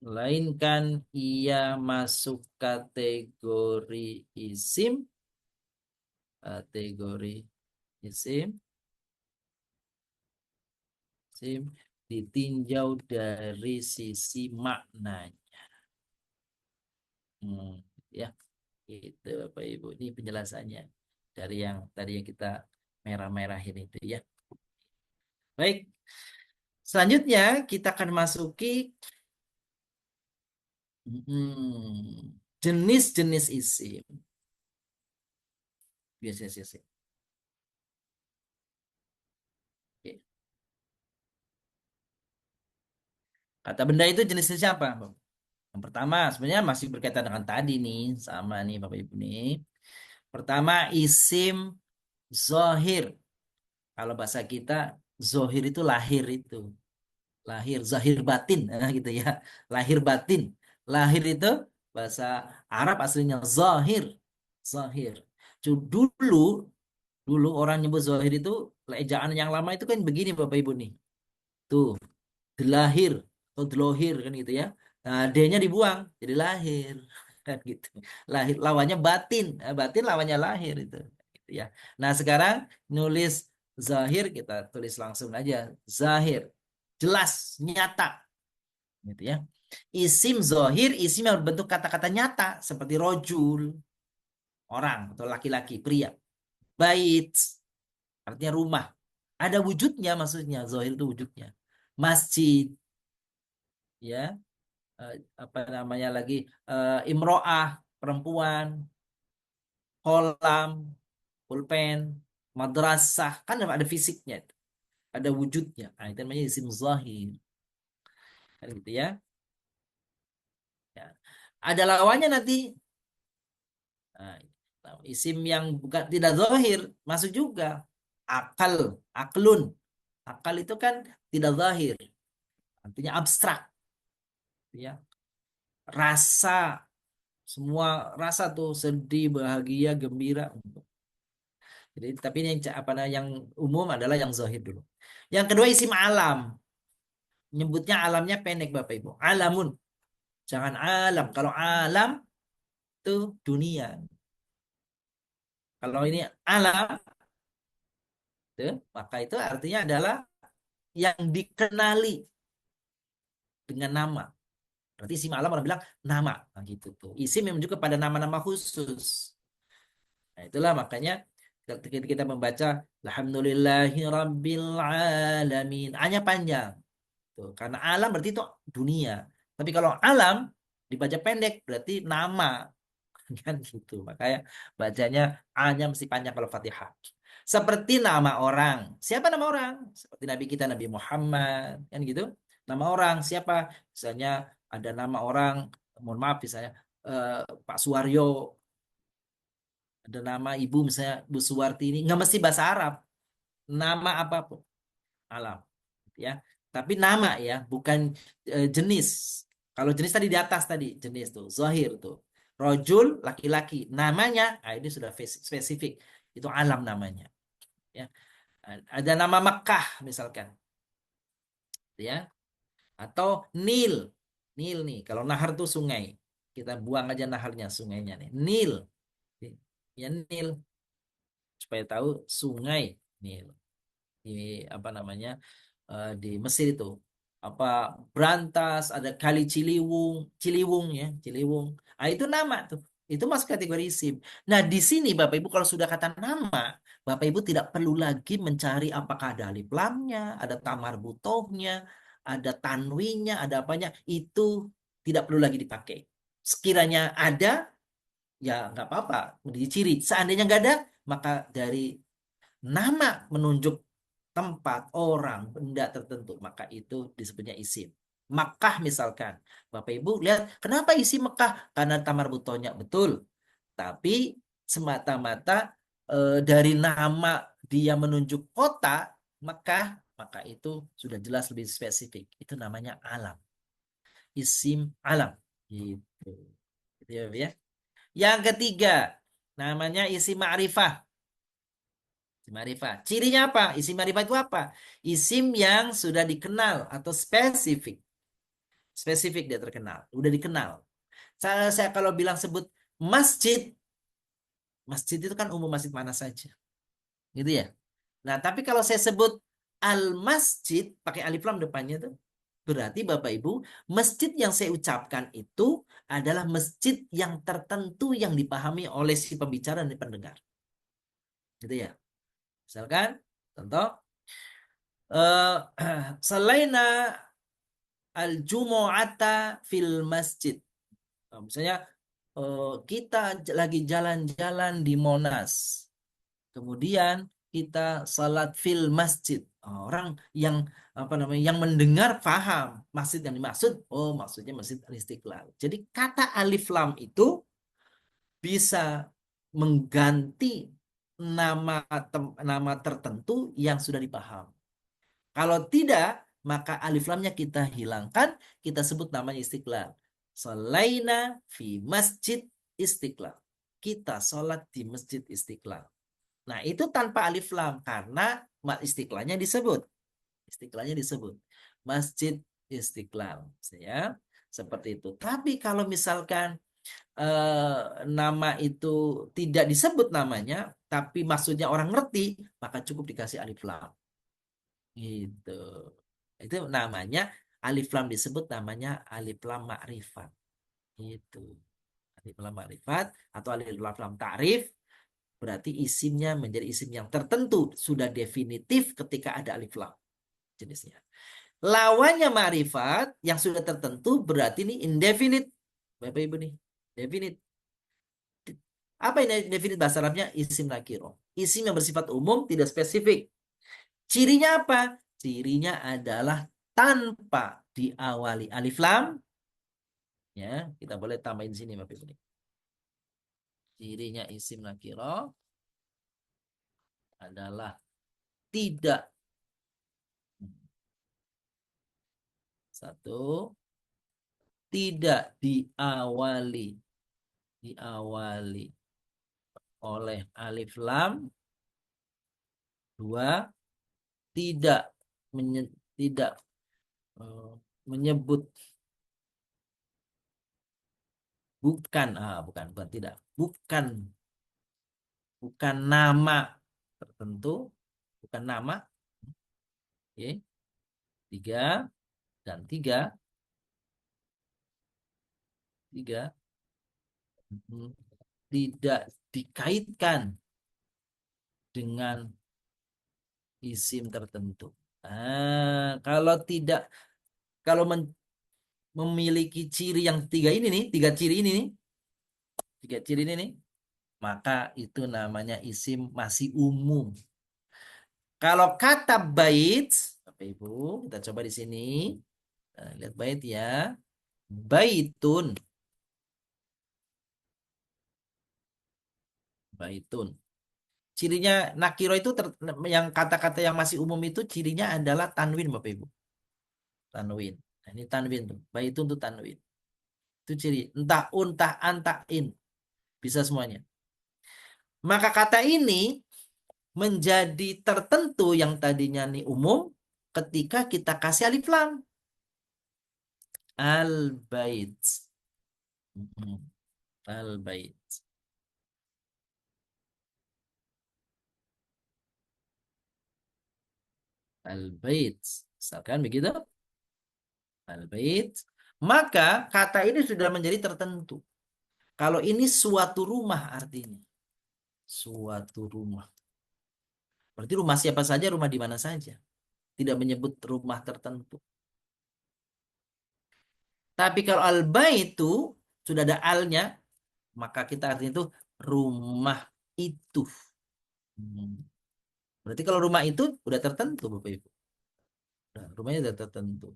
melainkan ia masuk kategori isim ditinjau dari sisi maknanya. Ya, itu Bapak Ibu. Ini penjelasannya dari yang tadi yang kita merah-merahin itu ya. Baik. Selanjutnya kita akan masuki jenis-jenis isim. Biasa-biasa. Oke. Kata benda itu jenis-jenisnya apa? Yang pertama sebenarnya masih berkaitan dengan tadi nih, sama nih Bapak Ibu nih. Pertama isim zohir. Kalau bahasa kita zohir itu lahir itu. Lahir, zahir batin gitu ya. Lahir batin. Lahir itu bahasa Arab aslinya zahir. Zahir. Dulu dulu orang nyebut zahir itu ejaan yang lama itu kan begini Bapak Ibu nih. Tuh, delahir atau delohir kan gitu ya. Nah, D-nya dibuang jadi lahir kan gitu. Lahir lawannya batin. Batin lawannya lahir itu. Gitu ya. Nah, sekarang nulis zahir kita tulis langsung aja zahir. Jelas, nyata gitu ya. Isim zahir, isim yang berbentuk kata-kata nyata seperti rojul, orang atau laki-laki, pria. Bait artinya rumah. Ada wujudnya maksudnya, zahir itu wujudnya. Masjid, ya, apa namanya lagi, imro'ah, perempuan, kolam, pulpen, madrasah, kan ada fisiknya, ada wujudnya. Nah, itu namanya isim zahir. Kan gitu ya. Ya. Ada lawannya nanti. Nah, isim yang bukan tidak zahir masuk juga. Akal, aklun. Akal itu kan tidak zahir, artinya abstrak, ya. Rasa, semua rasa tuh sedih, bahagia, gembira. Jadi tapi ini yang yang umum adalah yang zahir dulu. Yang kedua isim alam. Nyebutnya alamnya pendek Bapak Ibu. Alamun. Jangan alam. Kalau alam itu dunia. Kalau ini alam tuh, maka itu artinya adalah yang dikenali dengan nama. Berarti isim alam orang bilang nama. Nah, gitu tuh. Isim yang menunjuk kepada nama-nama khusus. Nah, itulah makanya ketika kita membaca alhamdulillahi rabbil alamin. Hanya panjang. Tuh, karena alam berarti itu dunia. Tapi kalau alam dibaca pendek berarti nama. Kan gitu. Makanya bacanya A-nya mesti panjang kalau Fatihah. Seperti nama orang. Siapa nama orang? Seperti Nabi kita Nabi Muhammad, kan gitu. Nama orang siapa? Misalnya ada nama orang, mohon maaf misalnya Pak Suwaryo, ada nama ibu misalnya Bu Suwarti, ini nggak mesti bahasa Arab. Nama apapun alam, ya. Tapi nama ya, bukan jenis. Kalau jenis tadi di atas tadi jenis tuh, zahir tuh. Rojul laki-laki, namanya, ini sudah spesifik, itu alam namanya. Ya, ada nama Mekah misalkan, ya, atau Nil, Nil nih. Kalau nahar tuh sungai, kita buang aja naharnya, sungainya nih, Nil, ya Nil, supaya tahu sungai Nil. Di apa namanya, di Mesir itu apa Brantas, ada kali Ciliwung, Ciliwung ya, Ciliwung. Ah itu nama tuh. Itu masuk kategori isim. Nah, di sini Bapak Ibu kalau sudah kata nama, Bapak Ibu tidak perlu lagi mencari apakah ada alif lamnya, ada tamar butohnya, ada tanwinya, ada apanya. Itu tidak perlu lagi dipakai. Sekiranya ada, ya nggak apa-apa, diciri. Seandainya nggak ada, maka dari nama menunjuk tempat, orang, benda tertentu, maka itu disebutnya isim. Makkah misalkan. Bapak Ibu lihat, kenapa isi Mekah? Karena tamar butonya betul. Tapi semata-mata dari nama dia menunjuk kota Mekah, maka itu sudah jelas lebih spesifik. Itu namanya alam. Isim alam. Gitu. Gitu ya. Yang ketiga, namanya isim ma'rifah. Isim ma'rifah. Cirinya apa? Isim ma'rifah itu apa? Isim yang sudah dikenal atau spesifik. Spesifik dia terkenal. Udah dikenal. Saya kalau bilang sebut masjid, masjid itu kan umum masjid mana saja. Gitu ya. Nah, tapi kalau saya sebut al-masjid, pakai alif lam depannya tuh, berarti Bapak Ibu, masjid yang saya ucapkan itu adalah masjid yang tertentu yang dipahami oleh si pembicara dan pendengar. Gitu ya. Misalkan, contoh, selaina al-jumu'ata fil masjid. Nah, misalnya kita lagi jalan-jalan di Monas. Kemudian kita salat fil masjid. Orang yang apa namanya yang mendengar paham masjid yang dimaksud, oh maksudnya Masjid Al-Istiqlal. Jadi kata alif lam itu bisa mengganti nama nama tertentu yang sudah dipaham. Kalau tidak, maka alif lamnya kita hilangkan, kita sebut namanya Istiqlal. Shalaina fi Masjid Istiqlal. Kita sholat di Masjid Istiqlal. Nah, itu tanpa alif lam karena Istiqlalnya disebut. Istiqlalnya disebut. Masjid Istiqlal. Ya, seperti itu. Tapi kalau misalkan nama itu tidak disebut namanya, tapi maksudnya orang ngerti, maka cukup dikasih alif lam. Gitu. Itu namanya alif lam disebut namanya alif lam ma'rifat. Itu. Alif lam ma'rifat atau alif lam ta'rif berarti isimnya menjadi isim yang tertentu, sudah definitif ketika ada alif lam jenisnya. Lawannya ma'rifat yang sudah tertentu berarti ini indefinite. Bapak Ibu nih, definite. Apa ini definite bahasa Arabnya? Isim nakiro. Isim yang bersifat umum, tidak spesifik. Cirinya apa? Cirinya adalah tanpa diawali alif lam. Ya, kita boleh tambahin sini Bapak Ibu. Cirinya isim nakiro adalah tidak satu tidak diawali oleh alif lam. Dua, tidak tidak menyebut bukan bukan tidak bukan nama tertentu, bukan nama. Oke. Tiga dan tiga tidak dikaitkan dengan isim tertentu. Kalau tidak, kalau memiliki ciri yang tiga ini nih, tiga ciri ini nih, maka itu namanya isim masih umum. Kalau kata bait, Bapak Ibu, kita coba di sini. Lihat bait ya. Baitun. Baitun. Cirinya nakiro itu yang kata-kata yang masih umum itu cirinya adalah tanwin Bapak Ibu. Tanwin. Nah, ini tanwin tuh. Baitun tuh tanwin. Itu ciri. Entah un, entah an, entah in. Bisa semuanya. Maka kata ini menjadi tertentu yang tadinya nih umum ketika kita kasih alif lam. Al-bait. Al-bait. Al-bait. Misalkan begitu. Al-bait. Maka kata ini sudah menjadi tertentu. Kalau ini suatu rumah artinya. Suatu rumah. Berarti rumah siapa saja, rumah di mana saja. Tidak menyebut rumah tertentu. Tapi kalau al-bait itu sudah ada alnya, maka kita artinya itu rumah itu. Berarti kalau rumah itu udah tertentu Bapak Ibu. Nah, rumahnya udah tertentu.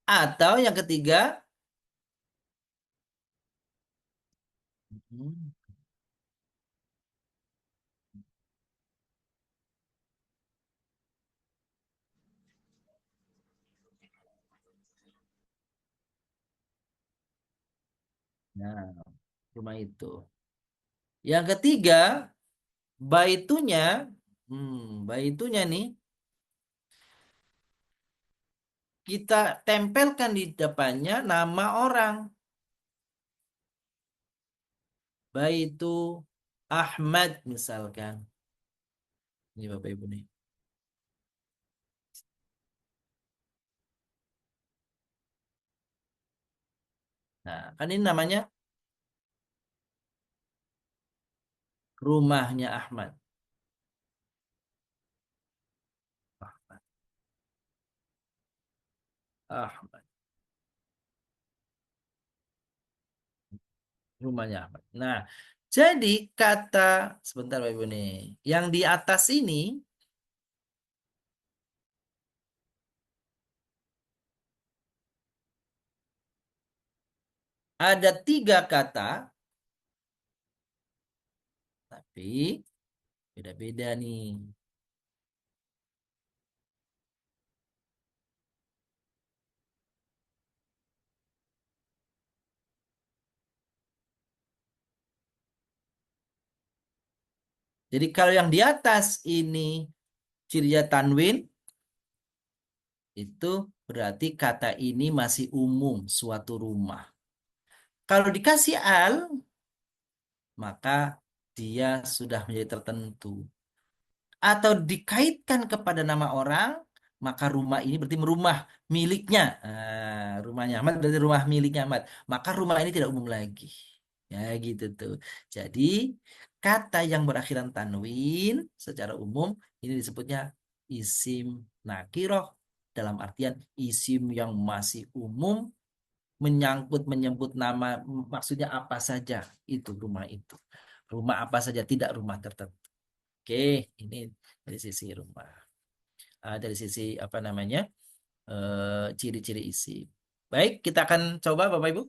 Atau yang ketiga, nah, rumah itu. Yang ketiga, baitunya, baitunya nih, kita tempelkan di depannya nama orang. Baitu Ahmad misalkan. Ini Bapak Ibu nih. Nah, kan ini namanya rumahnya Ahmad. Ahmad. Ahmad. Rumahnya Ahmad. Nah, Jadi kata, sebentar Bapak Ibu nih, yang di atas ini ada 3 kata, tapi beda-beda nih. Jadi kalau yang di atas ini cirinya tanwin, itu berarti kata ini masih umum, suatu rumah. Kalau dikasih al, maka dia sudah menjadi tertentu. Atau dikaitkan kepada nama orang, maka rumah ini berarti rumah miliknya. Rumahnya Ahmad berarti rumah miliknya Ahmad. Maka rumah ini tidak umum lagi. Ya gitu tuh. Jadi kata yang berakhiran tanwin secara umum ini disebutnya isim nakiroh, dalam artian isim yang masih umum, menyebut nama, maksudnya apa saja itu rumah itu. Rumah apa saja, tidak rumah tertentu. Oke, ini dari sisi rumah. Dari sisi apa namanya, ciri-ciri isim. Baik, kita akan coba Bapak Ibu.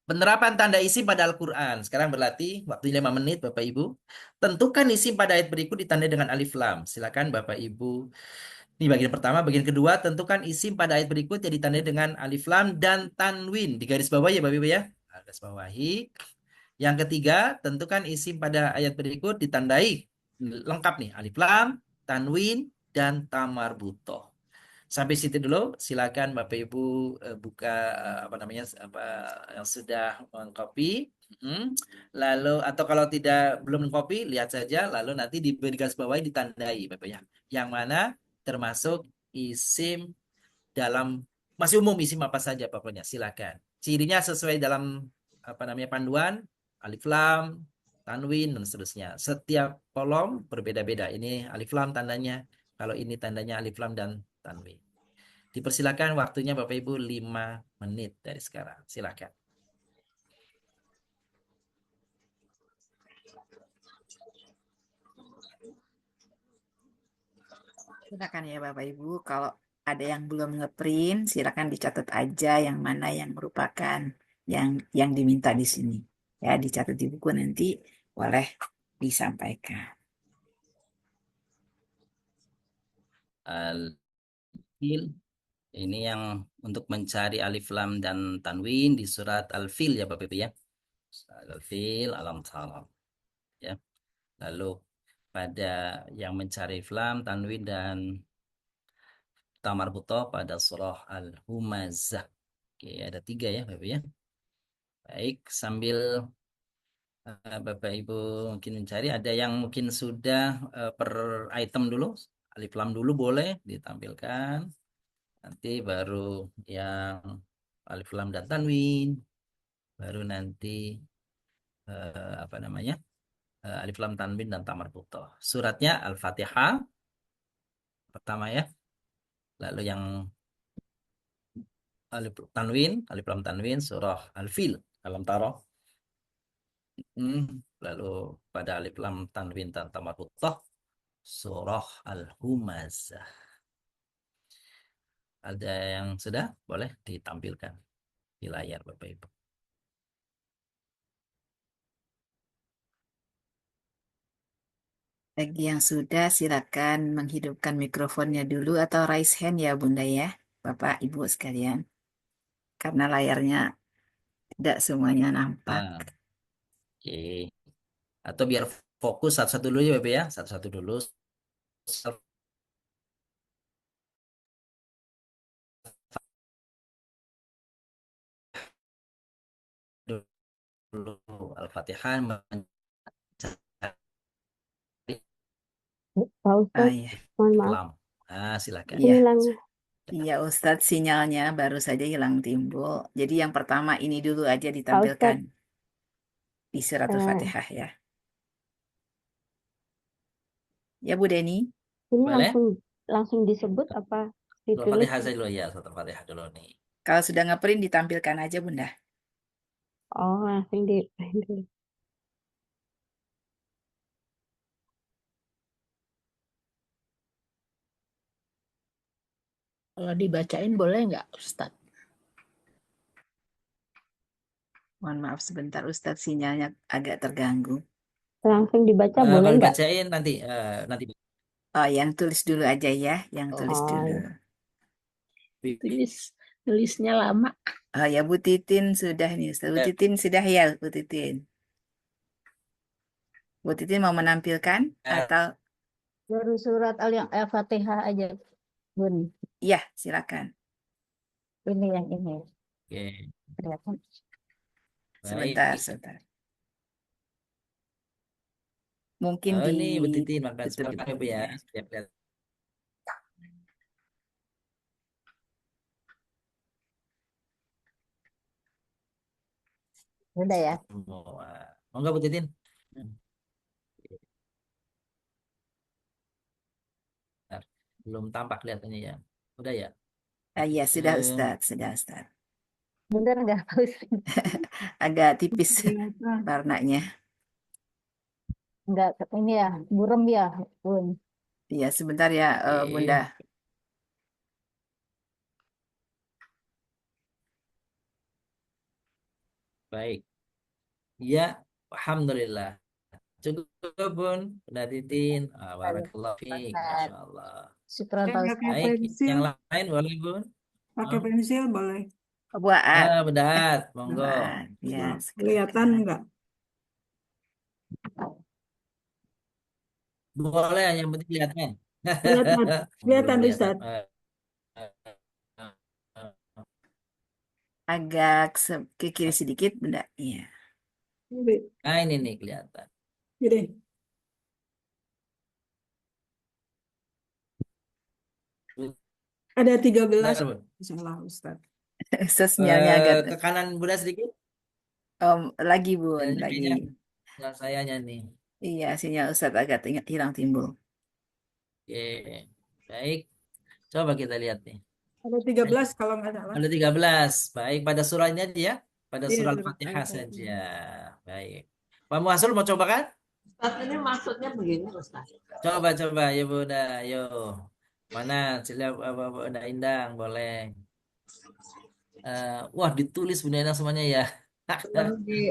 Penerapan tanda isim pada Al-Quran. Sekarang berlatih, waktunya 5 menit Bapak Ibu. Tentukan isim pada ayat berikut ditandai dengan alif lam. Silakan Bapak Ibu. Ini bagian pertama. Bagian kedua, tentukan isim pada ayat berikut yang ditandai dengan alif lam dan tanwin. Di garis bawah ya Bapak Ibu ya. Garis bawahi. Yang ketiga, tentukan isim pada ayat berikut ditandai lengkap nih, alif lam, tanwin, dan tamar butoh. Sampai situ dulu, silakan Bapak Ibu buka apa namanya, apa yang sudah mengcopy. Lalu atau kalau belum mengcopy, lihat saja, lalu nanti di garis bawah ditandai Bapak ya. Yang mana termasuk isim dalam, masih umum, isim apa saja pokoknya, silakan. Cirinya sesuai dalam apa namanya panduan, alif lam, tanwin, dan seterusnya. Setiap kolom berbeda-beda. Ini alif lam tandanya, kalau ini tandanya alif lam dan tanwin. Dipersilakan, waktunya Bapak Ibu 5 menit dari sekarang. Silakan. Silakan ya Bapak Ibu, kalau ada yang belum ngeprint, silakan dicatat aja yang mana yang merupakan yang diminta di sini. Ya, dicatat di buku nanti boleh disampaikan. Al-Fil, ini yang untuk mencari alif lam dan tanwin di surat Al-Fil ya Bapak Ibu ya. Al-Fil, alam salam. Ya. Lalu pada yang mencari lam, tanwin, dan tamar butoh pada surah Al-Humazah. Oke, ada 3 ya Bapak ya. Baik, sambil Bapak Ibu mungkin mencari, ada yang mungkin sudah per item dulu, alif lam dulu boleh ditampilkan. Nanti baru yang alif lam dan tanwin, baru nanti apa namanya, alif lam tanwin dan tamar butoh. Suratnya Al-Fatihah pertama ya. Lalu yang alif lam tanwin surah Al-Fil, alam taroh. Lalu pada alif lam tanwin dan tamar butoh surah Al-Humazah. Ada yang sudah boleh ditampilkan di layar Bapak Ibu. Bagi yang sudah, silakan menghidupkan mikrofonnya dulu atau raise hand ya Bunda ya, Bapak Ibu sekalian. Karena layarnya tidak semuanya nampak. Oke. Atau biar fokus satu-satu dulu ya Bapak ya, satu-satu dulu. Dulu Al-Fatihah mencari Pak Ustadz, Iya, mohon maaf. lam. Silakan. iya, Hilang. iya Ustadz, sinyalnya baru saja hilang timbul. Jadi yang pertama ini dulu aja Pak ditampilkan Ustadz, di surat Al-Fatihah ya. Ya Bu Deni, ini Boleh? langsung disebut apa ditulis? Al-Fatihah saja dulu ya, Al-Fatihah dulu nih. kalau sudah ngeprint ditampilkan aja Bunda. Oh, langsung di. Kalau dibacain boleh nggak, Ustadz? Mohon maaf sebentar Ustadz, sinyalnya agak terganggu. Langsung dibaca boleh Kalau nggak? bacain nanti Oh, yang tulis dulu aja ya, yang tulis Oh, dulu. Tulisnya lama. Oh ya, Bu Titin sudah nih, Ustaz. Bu Titin sudah ya, Bu Titin. Bu Titin mau menampilkan atau? baru surat Al-Fatihah aja, Bun. Iya, silakan. Ini yang ini. Oke, Kelihatan. Sebentar, baik. sebentar. Mungkin Oh, di ini Bu Titin makan tutup sebentar ya Bu ya. aja. Siap, lihat. Udah ya. Semua. Monggo Bu Titin. Bentar. Belum tampak kelihatannya ya. Udah ya. Ah, iya, sudah Eh, Ustaz, sudah Ustaz. Bener nggak, Pak Ustadz? Agak tipis Kelihatan. warnanya. Nggak, ini ya, burem ya, Bun. Iya, sebentar ya, Bunda. Oke. Baik. Ya, alhamdulillah. Cukup Bun, Bunda Titin. Barakallahu fiik. Masya Allah. Syukran, Pak Pakai Ustadz. Baik, pensil, yang lain boleh Bun? pakai Oh. pensil boleh. Buat. Benar, monggo. Buat. Ya, Nah, kelihatan enggak? Boleh, yang penting kelihatan. Kelihatan, kelihatan Belum Ustaz. agak ke kiri sedikit, Bunda. Iya. Nah, ini nih kelihatan. Gini. Ada 13. Benar, Bun. Salah Ustaz. Sinyalnya agak Ke kanan Bunda sedikit. lagi, Bun, Kayaknya lagi. Nah, sayanya nih. Iya, sinyal Ustaz agak hilang timbul. Oke, baik. Coba kita lihat nih. Ada 13 kalau nggak salah. Ada 13. Baik, pada surahnya aja ya. Pada Iya, surah surat Al-Fatihah Al-Fatihah. saja. Baik. Pak Muhasul mau coba kan? Ustadz, ini maksudnya begini, Ustadz. Coba ya Bunda, ayo. Mana? Sila Bunda Indang, boleh. Wah, ditulis Bunda Indang semuanya ya.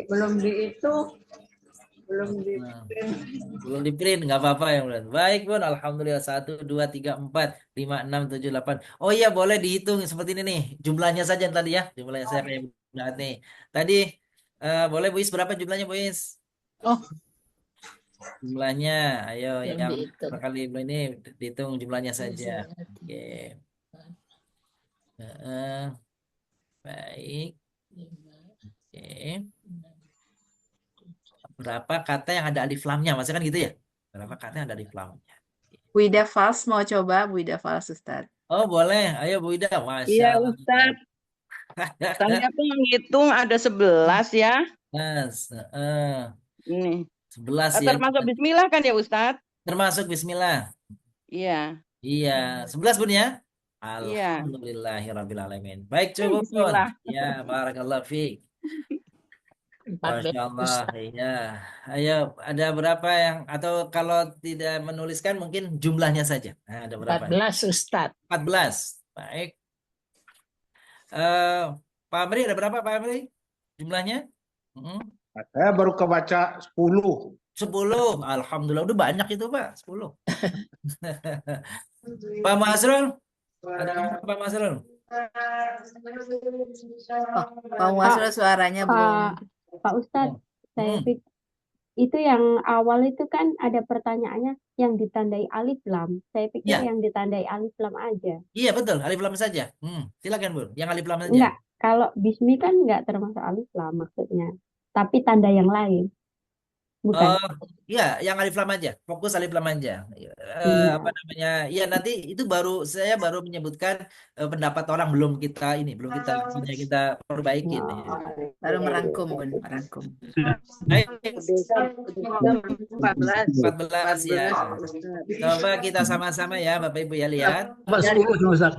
Belum di itu, belum di Nah, belum di print, nggak apa-apa ya Bunda. Baik Bun, Alhamdulillah 1, 2, 3, 4, 5, 6, 7, 8. Oh iya, boleh dihitung seperti ini nih. Jumlahnya saja tadi ya. Jumlahnya saya kayak Bunda nih. Tadi boleh Bu Is, berapa jumlahnya Bu Is? Oh, Jumlahnya, ayo belum yang dihitung. kali ini dihitung jumlahnya saja. Oke. Baik. Oke. Berapa kata yang ada alif lamnya? Maksudnya kan gitu ya? Berapa kata yang ada alif lamnya? Bu Ida Fals mau coba, Bu Ida Fals, Ustaz. Oh boleh, ayo Bu Ida. Masya Iya Allah. Ustaz, saya tuh menghitung ada 11 ya. Mas, Ini. 11 ya. Termasuk bismillah kan ya Ustaz? Termasuk bismillah. Iya. Iya, 11 Bun ya? Iya. Alhamdulillahirrabbilalamin. Baik, cukup Bun. Bismillah. Ya, barakallahu fiik. 14, Masya Allah, Ustadz. iya. Ayo, ada berapa yang, atau kalau tidak menuliskan mungkin jumlahnya saja. Nah, ada berapa? 14, Ustadz. 14. Baik. Eh, Pak Amri, ada berapa Pak Amri? Jumlahnya? Saya baru kebaca 10. 10. Alhamdulillah, udah banyak itu Pak, 10. Pak Masrul, ada berapa Pak Masrul? Pak Muasro suaranya belum. Pak Ustadz, saya Hmm. pikir itu yang awal itu kan ada pertanyaannya yang ditandai alif lam. Saya pikir Ya. yang ditandai alif lam aja. Iya betul, alif lam saja. Silakan Bun, yang alif lam saja. Enggak, kalau bismi kan enggak termasuk alif lam maksudnya. Tapi tanda yang lain. Bukan. Iya, yang alif lam aja, fokus alif lam aja. Iya. Apa namanya? Iya nanti itu saya baru menyebutkan pendapat orang belum kita perbaiki. Baru merangkum, Bun, merangkum. Baik, 14. 14 ya. Coba kita sama-sama ya Bapak Ibu ya lihat. Dapat 10 cuma Ustaz.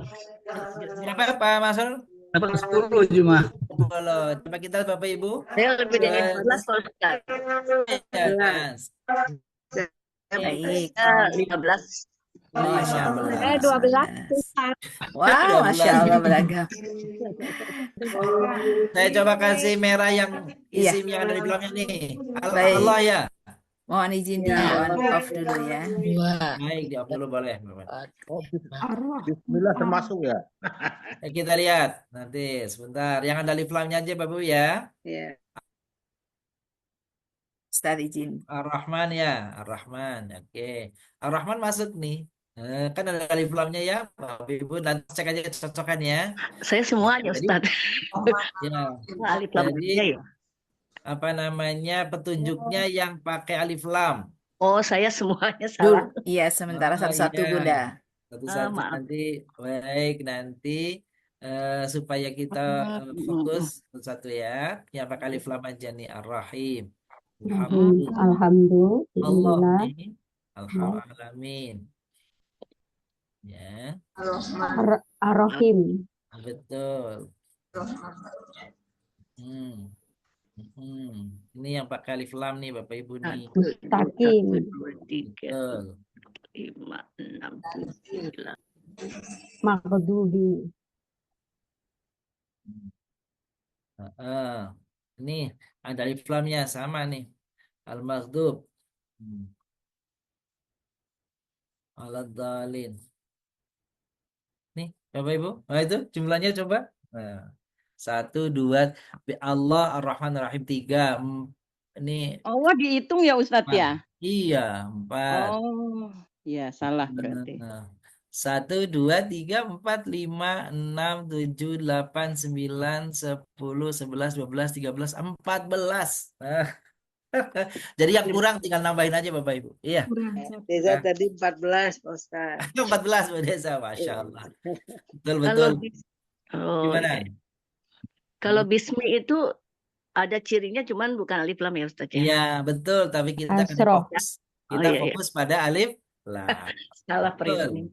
Berapa Pak Masur? Dapat 10 cuma. Coba kita Bapak Ibu. Saya lebih dari 14 kalau Ustaz. Ya, Mas. Baik. 15. Masya Allah, 12 19. Ustaz. Wow, Masya 12. Allah beragam. Saya coba kasih merah yang Iya, isim yang ada di belakangnya nih. baik. Allah ya. Mohon izin di Ya. on off dulu ya. Dua. Baik, jawab dulu boleh. Bismillah termasuk ya. Kita lihat nanti sebentar. Yang ada alif lamnya aja Bapak Ibu ya. Ya. Ustaz izin. Ar-Rahman ya, Ar-Rahman. Oke. Ar-Rahman masuk nih. Kan ada alif lamnya ya, Bapak Ibu. Nanti cek aja cocokan ya. Saya semuanya Jadi, Ustaz. ya. Alif lam Jadi aja ya. apa namanya petunjuknya yang pakai alif lam. Oh, saya semuanya Dulu, salah. iya sementara Oh satu-satu iya, Bunda. satu-satu Maaf. nanti. Baik, nanti supaya kita fokus satu ya. Yang pakai alif lam aja nih Ar-Rahim. Allah Alhamdulillah. nih. Alhamdulillah. Ya, Ar-Rahim. betul. Ini yang pakai alif lam nih Bapak Ibu nih. Mustaqim. 1, 2, 3, Betul. 5, 6, 7, 8. Maghdubi. Ini ada alif lamnya sama nih. Al-Maghdub. Al-Dhalin. Nih Bapak Ibu. Nah itu jumlahnya coba. Nah, 1, 2. Allah Ar-Rahman Ar-Rahim 3. Ini Allah dihitung ya Ustadz ya? iya 4. Oh, ya salah berarti. 1, 2, 3, 4, 5, 6, 7, 8, 9, 10, 11, 12, 13, 14. Jadi yang kurang tinggal nambahin aja Bapak Ibu. Iya. Desa tadi 14, Pak Ustaz. 14 Bu Desa, Masya Allah. Betul Kalau betul. oh, Gimana? iya. Kalau bismi itu ada cirinya cuman bukan alif lam ya Ustaz ya? Iya betul. Tapi kita akan Kasroh. fokus. Oh, Kita iya, iya. fokus pada alif lam. Salah Betul. framing.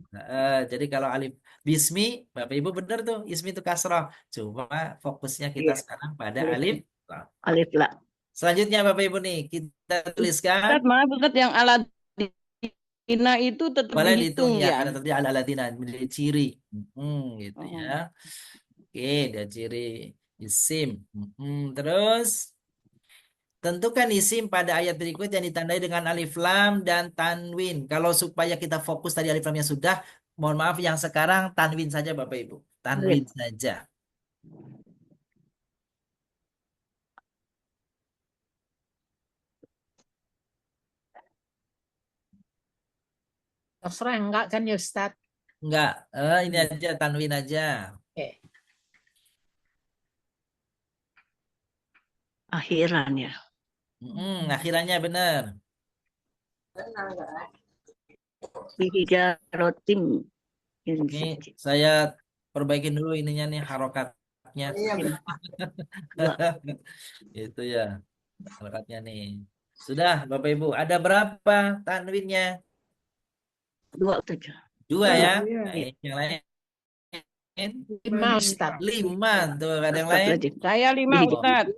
Jadi kalau alif bismi, Bapak Ibu benar tuh. Ismi itu kasrah. Cuma fokusnya kita Iya. sekarang pada alif lam. Alif lam. Selanjutnya Bapak Ibu nih kita tuliskan. Ustadz, maaf Ustadz yang Aladina itu tetap Boleh dihitung dihitung ya, ya? karena tadi ala-alatina menjadi ciri. Gitu Oh. ya. Oke, dia ciri isim. Terus tentukan isim pada ayat berikut yang ditandai dengan alif lam dan tanwin. Kalau supaya kita fokus tadi alif lamnya sudah, mohon maaf yang sekarang tanwin saja Bapak Ibu. Tanwin saja. Terserah enggak kan ya Ustaz? Enggak, ini aja tanwin aja. Oke. Akhiran ya. Akhirannya benar. Bihijarotim. Ini saya perbaikin dulu ininya nih harokatnya. Itu ya harokatnya nih. Sudah Bapak Ibu, ada berapa tanwinnya? 2 saja. 2 ya. Iya. Nah, yang lain 5 Ustaz. 5 tuh ada yang lain. Saya 5 Ustadz.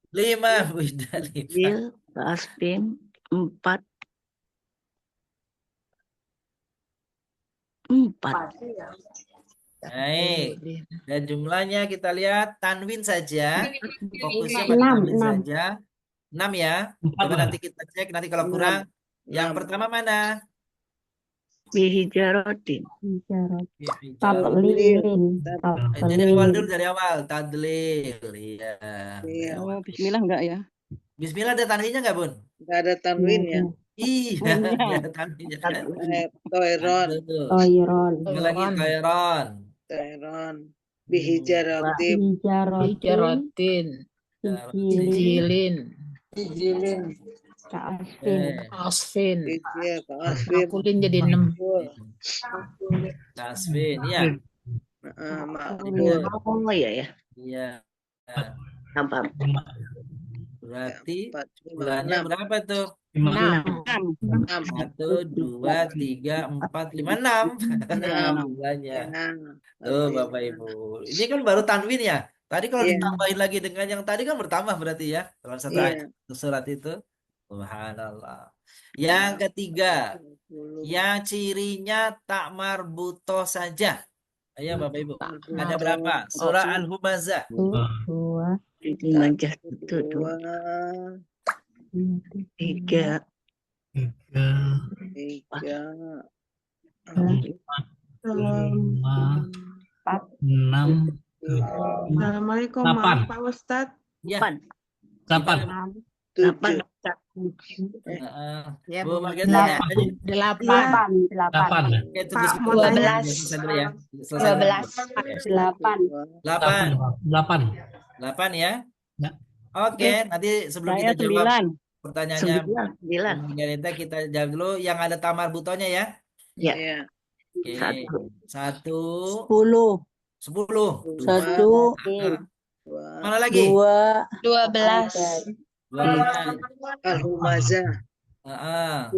5 Bunda 5. Bil, Tasbim, 4. 4. Baik. Dan jumlahnya kita lihat tanwin saja. Fokusnya pada 6, tanwin 6. saja. 6 ya. Coba nanti kita cek nanti kalau kurang. Yang pertama mana? Bihijarotim. Tatlilin. Jadi awal dulu dari awal. Tadlil. Iya. Oh, bismillah enggak ya? Bismillah ada tanwinnya nggak Bun? Enggak ada tanwin ya. Iya, ada tanwinnya kan. Toiron. Toiron. Sekali lagi Khairon. Toiron. Bihijaratim. Hijarotin. Hijilin. Hijilin. Kasfin. Asfin. Iya, Asfin. Makulin jadi 6. Tasfin, iya. Oh iya ya. Iya. Nampak. Berarti bulannya berapa tuh? 6. 1, 2, 3, 4, 5, 6. Bulannya. Tuh Bapak Ibu. Ini kan baru tanwin ya. Tadi kalau ditambahin lagi dengan yang tadi kan bertambah berarti ya. Dalam satu ayat surat itu. Subhanallah. Yang ketiga. yang cirinya tak marbutoh saja. Ayo Bapak Ibu. Ada berapa? Surah Al-Humazah. Dua, Jadi aja itu dua, tiga, empat, enam, Assalamualaikum, delapan. maaf Pak Ustadz. Ya, Delapan. gimana? delapan, Ya, Bu Bu Margaret Margaret. tanya aja. Delapan. delapan, Oke, tunggu Pak, mau sebentar. tanya. Selesai dulu ya. Selesai dulu. 12. delapan. 8. 8. 8 ya. Ya. Oke, nanti sebelum Saya kita jawab 9. pertanyaannya sembilan, Bu Margareta, kita jawab dulu yang ada tamar butonya ya. ya, Oke. satu, 1, 10. 10. 1, Mana lagi? 2, 12. 12. Al-Humazah,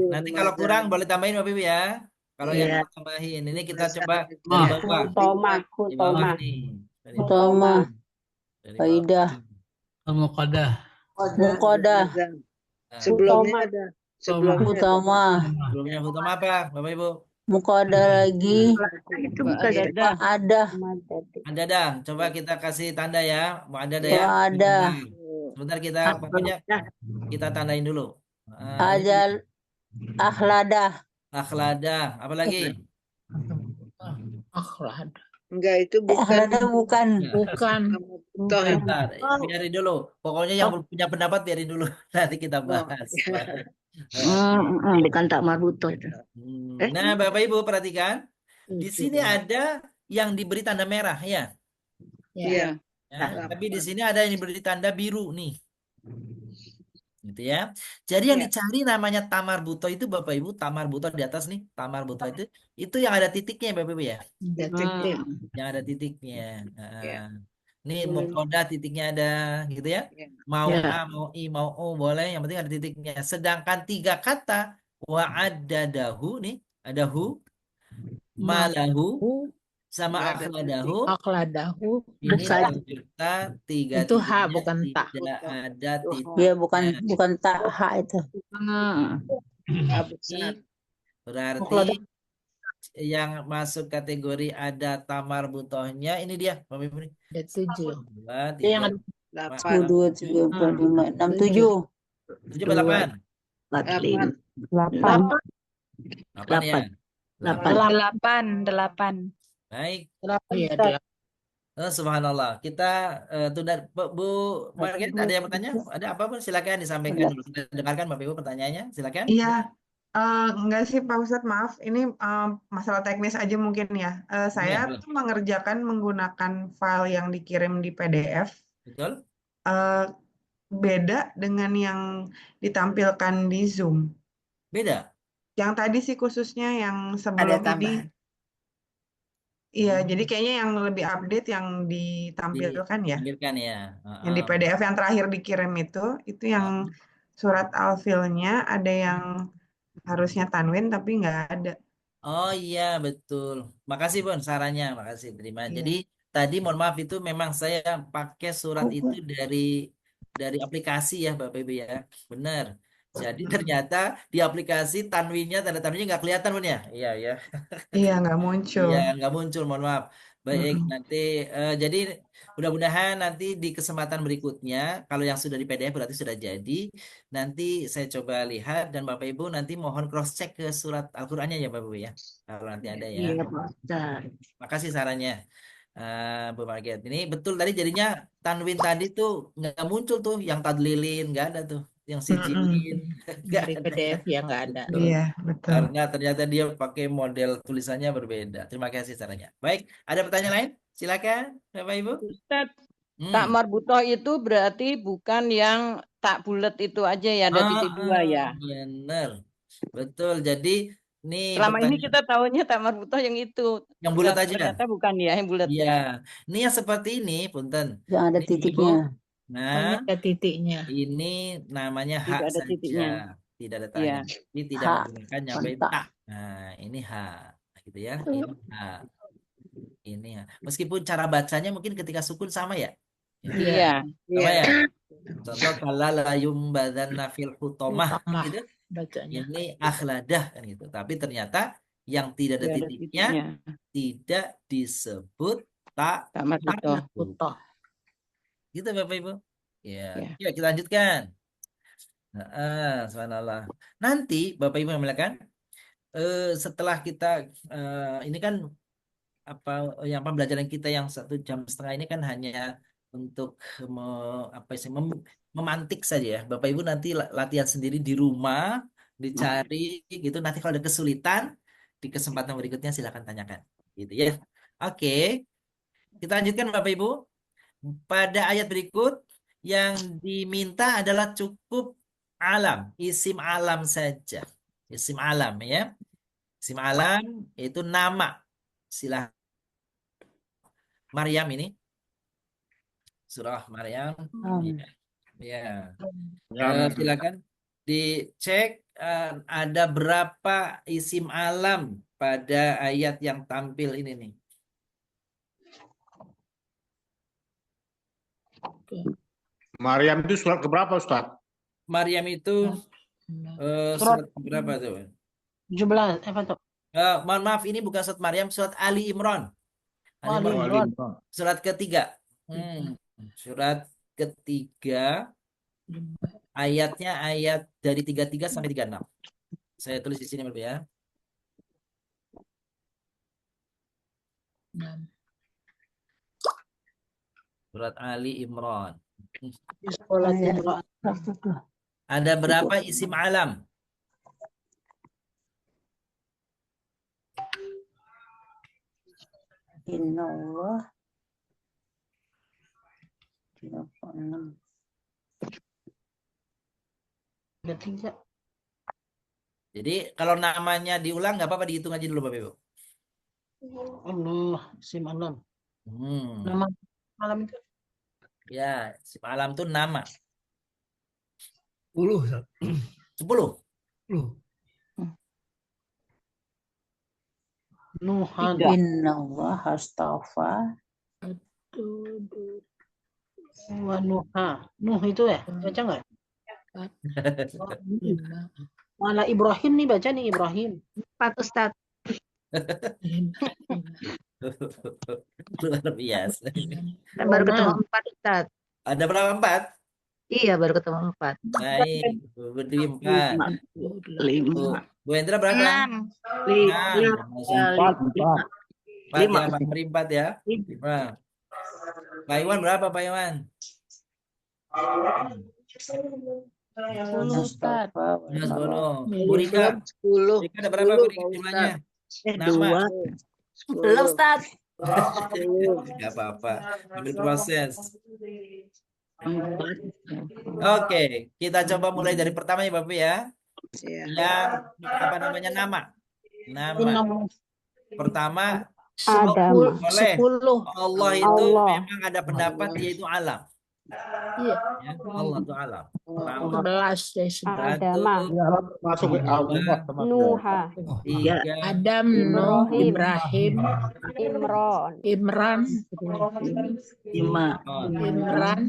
Nanti kalau kurang boleh tambahin Bapak Ibu ya. Kalau yang Iya. mau tambahin, ini kita coba dari bawah. Hutoma, Di bawah Hutoma, nih. Dari bawah. Utama, Dari bawah. Faidah, Al-Muqaddah. Muqadah, sebelumnya Hutoma, ada, sebelumnya Utama, Sebelumnya utama apa Bapak Ibu? Muqadah lagi, itu bukan Ada, Ada dah. Coba kita kasih tanda ya. Mau ada ya. Ada. Sebentar kita pokoknya kita tandain dulu. Ini Ajal, Akhladah, akhlada. Apa lagi? Akhlad. enggak, itu bukan Akhladah bukan. Bukan. toh itu. Bentar, biarin dulu. Pokoknya yang belum punya pendapat biarin dulu. Nanti kita bahas. Bukan tak marbuto itu. Nah, Bapak Ibu perhatikan. Di sini ada yang diberi tanda merah ya. Iya. Ya, tapi di sini ada yang diberi tanda biru nih. Gitu ya. Jadi yang dicari namanya tamar buto itu Bapak Ibu, tamar buto di atas nih, tamar buto itu yang ada titiknya Bapak Ibu ya. Yang ada titiknya. Nih muqadah titiknya ada gitu ya. Mau A, mau I, mau O boleh, yang penting ada titiknya. Sedangkan 3 kata wa'addadahu nih, ada hu, malahu, sama akhladahu. Ini ternyata 3 Itu H, titiknya bukan ta. tidak ada titik. Ya bukan tak hak itu. Berarti yang masuk kategori ada tamar butohnya ini dia Bapak Ibu nih. Ada 7. 2, 3, 1, 2, 3, 4, 5, 6, 7. 7 8. 8, 8 ya. 8. Baik. Iya, Subhanallah. Kita tunda Bu Margaret, ada yang bertanya? Ada apa pun silakan disampaikan dulu. Kita dengarkan Bapak Ibu pertanyaannya, silakan. Iya, enggak sih Pak Ustadz, maaf. Ini masalah teknis aja mungkin ya. Saya tuh mengerjakan menggunakan file yang dikirim di PDF. Betul? Beda dengan yang ditampilkan di Zoom. Beda. Yang tadi sih khususnya yang Ada sebelum ini. tambahan. Iya, jadi kayaknya yang lebih update yang ditampilkan ya. Ditampilkan ya. Yang di PDF yang terakhir dikirim itu yang surat al-filnya ada yang harusnya tanwin tapi nggak ada. Oh iya betul. Makasih Bun sarannya, makasih terima. Iya. Jadi tadi mohon maaf itu memang saya pakai surat itu dari aplikasi ya Bapak Ibu ya. Benar. Jadi ternyata di aplikasi tanwinnya, tanda tanwinnya nggak kelihatan Bun ya. Iya ya. Iya, nggak muncul. Iya nggak muncul, mohon maaf. Baik, nanti jadi mudah-mudahan nanti di kesempatan berikutnya kalau yang sudah di PDF berarti sudah jadi. Nanti saya coba lihat dan Bapak Ibu nanti mohon cross check ke surat Al-Qur'annya ya Bapak Ibu ya. Kalau nanti ada ya. Iya, Pak Ustadz. Makasih sarannya. Bu Margaret. Ini betul tadi jadinya tanwin tadi tuh nggak muncul tuh yang tadlilin nggak ada tuh yang sijilin nggak Di ada. PDF ya nggak ada. Iya, betul. Karena ternyata dia pakai model tulisannya berbeda. Terima kasih sarannya. Baik, ada pertanyaan lain? Silakan, Bapak Ibu. Ustadz, tak marbutoh itu berarti bukan yang tak bulat itu aja ya, ada titik 2 ya. Benar. Betul. Jadi nih Selama ini kita tahunya tak marbutoh yang itu. yang bulat aja. Ternyata bukan ya, yang bulat ya. Iya. Ini yang seperti ini, punten. Yang ada Ini, titiknya. Ibu. Nah, Ada titiknya. ini namanya Tidak hak ada saja. titiknya. Tidak ada Iya. tanya. Ini tidak Hak. menggunakan nyampe tak. Nah, ini hak. Gitu ya. Ini hak. Ini ya. Meskipun cara bacanya mungkin ketika sukun sama ya. Iya. Sama ya. Contoh kala la yumbadanna fil hutomah gitu. bacanya. Ini akhladah kan gitu. Tapi ternyata yang tidak ada Tidak ada titiknya titiknya. tidak disebut tak Tak marbutoh. marbut. Butoh. Gitu Bapak Ibu. Ya, Ya. ya kita lanjutkan. Subhanallah. Nanti Bapak Ibu yang melakukan setelah kita ini kan yang pembelajaran kita yang 1,5 jam ini kan hanya untuk memantik saja ya. Bapak Ibu nanti latihan sendiri di rumah, dicari gitu. Nanti kalau ada kesulitan di kesempatan berikutnya silakan tanyakan, gitu ya. Oke, kita lanjutkan Bapak Ibu. Pada ayat berikut yang diminta adalah cukup alam, isim alam saja. Isim alam ya. Isim alam itu nama. Silahkan. Maryam ini. Surah Maryam. Ya. Silakan dicek ada berapa isim alam pada ayat yang tampil ini nih. Maryam itu surat keberapa Ustaz? Maryam itu surat berapa tuh? 17 apa tuh? Mohon maaf, ini bukan surat Maryam, surat Ali Imran. Ali Ali Imran. Imran. Surat ketiga. Surat ketiga. Ayatnya ayat dari 33 sampai 36. Saya tulis di sini Bapak ya. Surat Ali Imran. Ada berapa isim alam? Innallah 36. Ada 3. Jadi kalau namanya diulang nggak apa-apa, dihitung aja dulu Bapak Ibu. Allah, isim alam. Nama alam itu Ya, isim alam itu nama. 10. 10. Nuhan. Innallah astafa Wa Nuha. Nuh itu ya? Baca nggak? Malah Ibrahim nih, baca nih Ibrahim. 4 Ustaz. Luar biasa. Kan baru ketemu 4 Ustaz. Ada berapa 4? Iya, baru ketemu 4. Baik, berdiri 4. 5. Bu Hendra berapa? 6. 4 ya, beri 4 ya. 5. Pak Iwan berapa Pak Iwan? 10 Ustaz. 10. Bu Rika? 10. Rika ada berapa Bu Rika jumlahnya? 2. Belum Ustaz. Gak apa-apa. Ambil proses. Oke, kita coba mulai dari pertama ya Bapak ya. Yang apa namanya nama. Pertama, Adam. oleh 10. Allah itu Allah. memang ada pendapat yaitu alam. Iya. Ya, Allah itu alam. 11 deh. Adam. Masuk ke Allah. Nuha. 3. Adam, Nuh, Ibrahim, Imran. Imran, 5. Imran,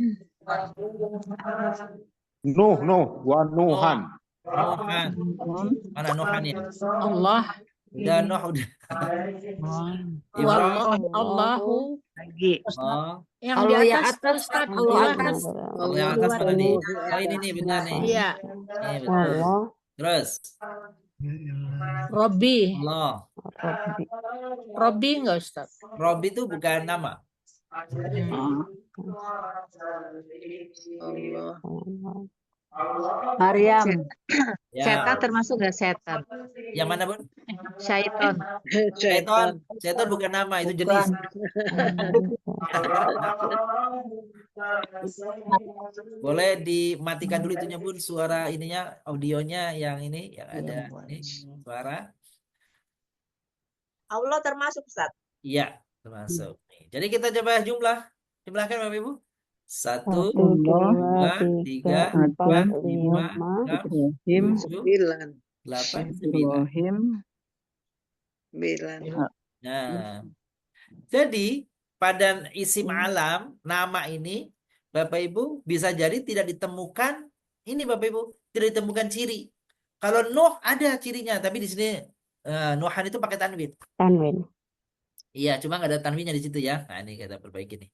Nuh, wa Nuhan. Nuhan. Mana Nuhan ya? Allah, Udah Nuh udah. Ibrahim. Allahu, Lagi. Oh, yang Allah di yang atas atas, Ustaz, Allah Allah atas. Allah yang atas mana nih? Oh ini nih benar nih. Iya, Ini betul. Allah. Terus Robbi, Allah. Robbi enggak Ustaz? Robi itu bukan nama. Maryam. Ya. Setan termasuk nggak setan? Yang mana Bun? Syaiton. Syaiton bukan nama, itu jenis. Boleh dimatikan dulu itunya Bun, suara ininya, audionya yang ini, yang ada ini, suara. Allah termasuk Ustaz. Iya, termasuk. Jadi kita coba jumlahkan Bapak Ibu. 1, 2, 3, 4, 5, 6, 7, 8, 9. Nah, jadi pada isim alam nama ini Bapak Ibu bisa jadi tidak ditemukan ini Bapak Ibu tidak ditemukan ciri. Kalau Nuh ada cirinya, tapi di sini Nuhan itu pakai tanwin. Tanwin. Iya, cuma nggak ada tanwinnya di situ ya. Nah, ini kita perbaiki nih.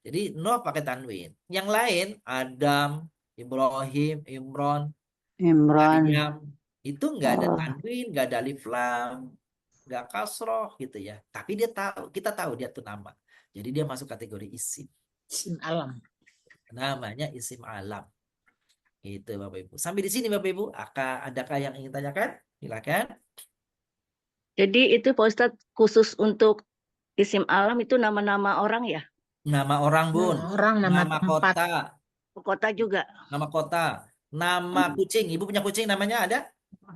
Jadi Nuh pakai tanwin. Yang lain Adam, Ibrahim, Imron, Imran. Maryam itu nggak ada Oh. tanwin, nggak ada alif lam, nggak kasroh gitu ya. Tapi kita tahu dia tuh nama. Jadi dia masuk kategori isim. Isim alam. Namanya isim alam. Itu Bapak Ibu. Sampai di sini Bapak Ibu. Adakah yang ingin tanyakan? Silakan. Jadi itu Pak Ustadz khusus untuk isim alam itu nama-nama orang ya? Nama orang Bun. Nama orang, nama Nama tempat. kota. Kota juga, Nama kota. Nama kucing. Ibu punya kucing namanya ada?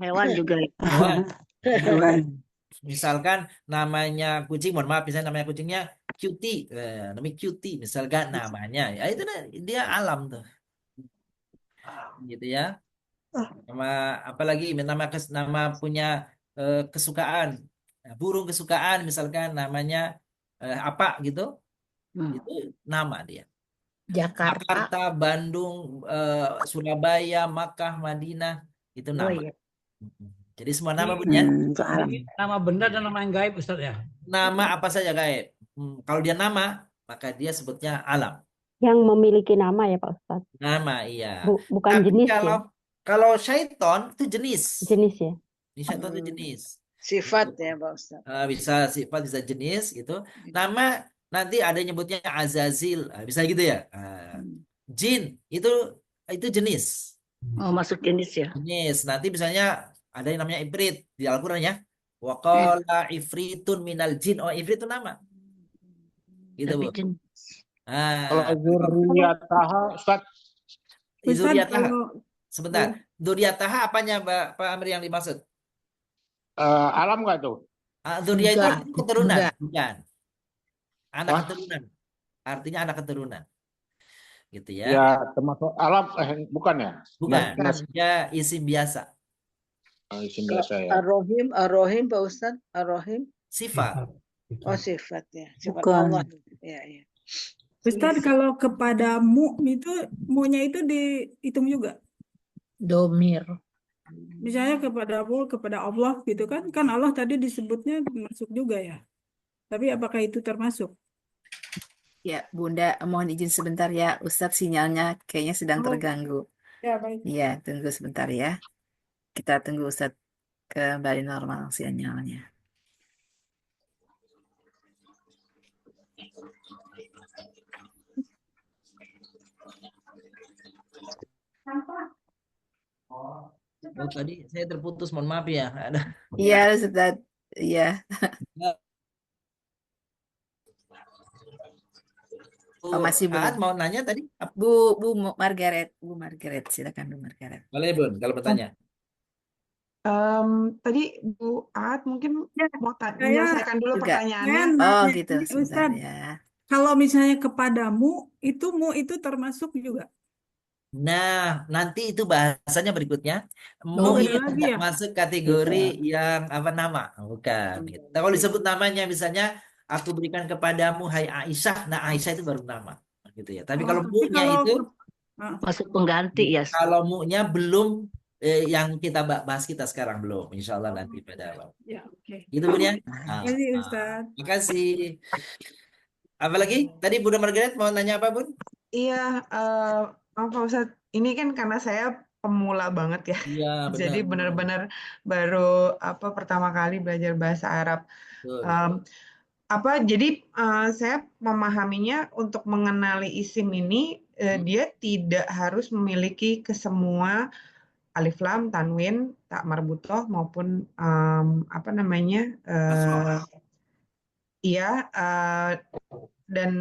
hewan juga. Hewan. Hewan. Misalkan namanya kucing, mohon maaf, misalnya namanya kucingnya Cutie, namanya Cutie, misalkan namanya, ya itu dia alam tuh, gitu ya. Nama apalagi nama punya kesukaan, burung kesukaan, misalkan namanya apa gitu, itu nama dia. Jakarta. Jakarta, Bandung, Surabaya, Makkah, Madinah, itu Oh nama. iya. Jadi semua nama punya. Itu alam. Ini nama benda dan nama yang gaib Ustaz ya. Nama apa saja gaib. Kalau dia nama, maka dia sebutnya alam. Yang memiliki nama ya Pak Ustadz. Nama, iya. Bukan Tapi jenis ya. kalau syaiton itu jenis. Jenis ya. Ini syaiton itu jenis. Sifat ya Pak Ustadz. Bisa sifat, bisa jenis gitu. Nama nanti ada yang nyebutnya Azazil, bisa gitu ya. Jin itu jenis. Oh masuk jenis ya. Jenis. Nanti misalnya ada yang namanya ifrit di Al-Qur'an ya. Wa qala ifritun minal jin. Oh, ifrit itu nama. Gitu, Tapi Bu. jenis. Kalau Zurriyataha, Ustaz, Ustadz Dzurriyyataha. kalau Sebentar. Dzurriyyataha apanya Pak Amir yang dimaksud? alam nggak tuh? Dzurriyyah itu Enggak. keturunan, Enggak. bukan. Anak Wah. keturunan. Artinya anak keturunan. Gitu ya. Ya termasuk alam, bukan ya? Bukan. Nas- Dia isim biasa. isim biasa ya. Ar-Rahim Pak Ustadz, Ar-Rahim. Sifat. Oh sifat ya, sifat Bukan. Allah. Ya, ya. Ustadz kalau kepada mu-nya itu dihitung juga. Domir. Misalnya kepada Allah gitu kan Allah tadi disebutnya termasuk juga ya. Tapi apakah itu termasuk? Ya, Bunda, mohon izin sebentar ya. Ustadz sinyalnya kayaknya sedang Oh. terganggu. Ya baik. Iya, tunggu sebentar ya. Kita tunggu Ustadz kembali normal sinyalnya. Oh, tadi saya terputus, mohon maaf ya. Ada. Iya, Ustadz. Iya. Bu Oh, masih Aat belum. mau nanya tadi? Bu Margaret, silakan Bu Margaret. Boleh Bun, kalau bertanya. Tadi Bu Aat mungkin mau saya- menyelesaikan dulu Juga. pertanyaannya. Oh, nanya gitu. ini, Sebentar Ustadz, ya. kalau misalnya kepadamu itu termasuk juga. Nah, nanti itu bahasanya berikutnya. Oh, Mu beda itu lagi tidak ya? masuk kategori yang apa nama, bukan. Gitu. Nah, kalau disebut namanya, misalnya aku berikan kepadamu, hai Aisyah. Nah, Aisyah itu baru nama, gitu ya. Tapi kalau Tapi mu-nya kalau itu, Masuk pengganti ya. kalau mu-nya belum yang kita bahas kita sekarang belum. Insya Allah nanti pada awal. ya oke. Gitu Bun ya. Terima kasih Ustadz. Makasih. Apalagi tadi Bunda Margaret mau nanya apa Bun? Iya, maaf Pak Ustadz, ini kan karena saya pemula banget ya. Iya benar. Jadi benar-benar baru pertama kali belajar bahasa Arab. Betul. Jadi saya memahaminya untuk mengenali isim ini dia tidak harus memiliki kesemua alif lam, tanwin, tak marbutoh maupun dan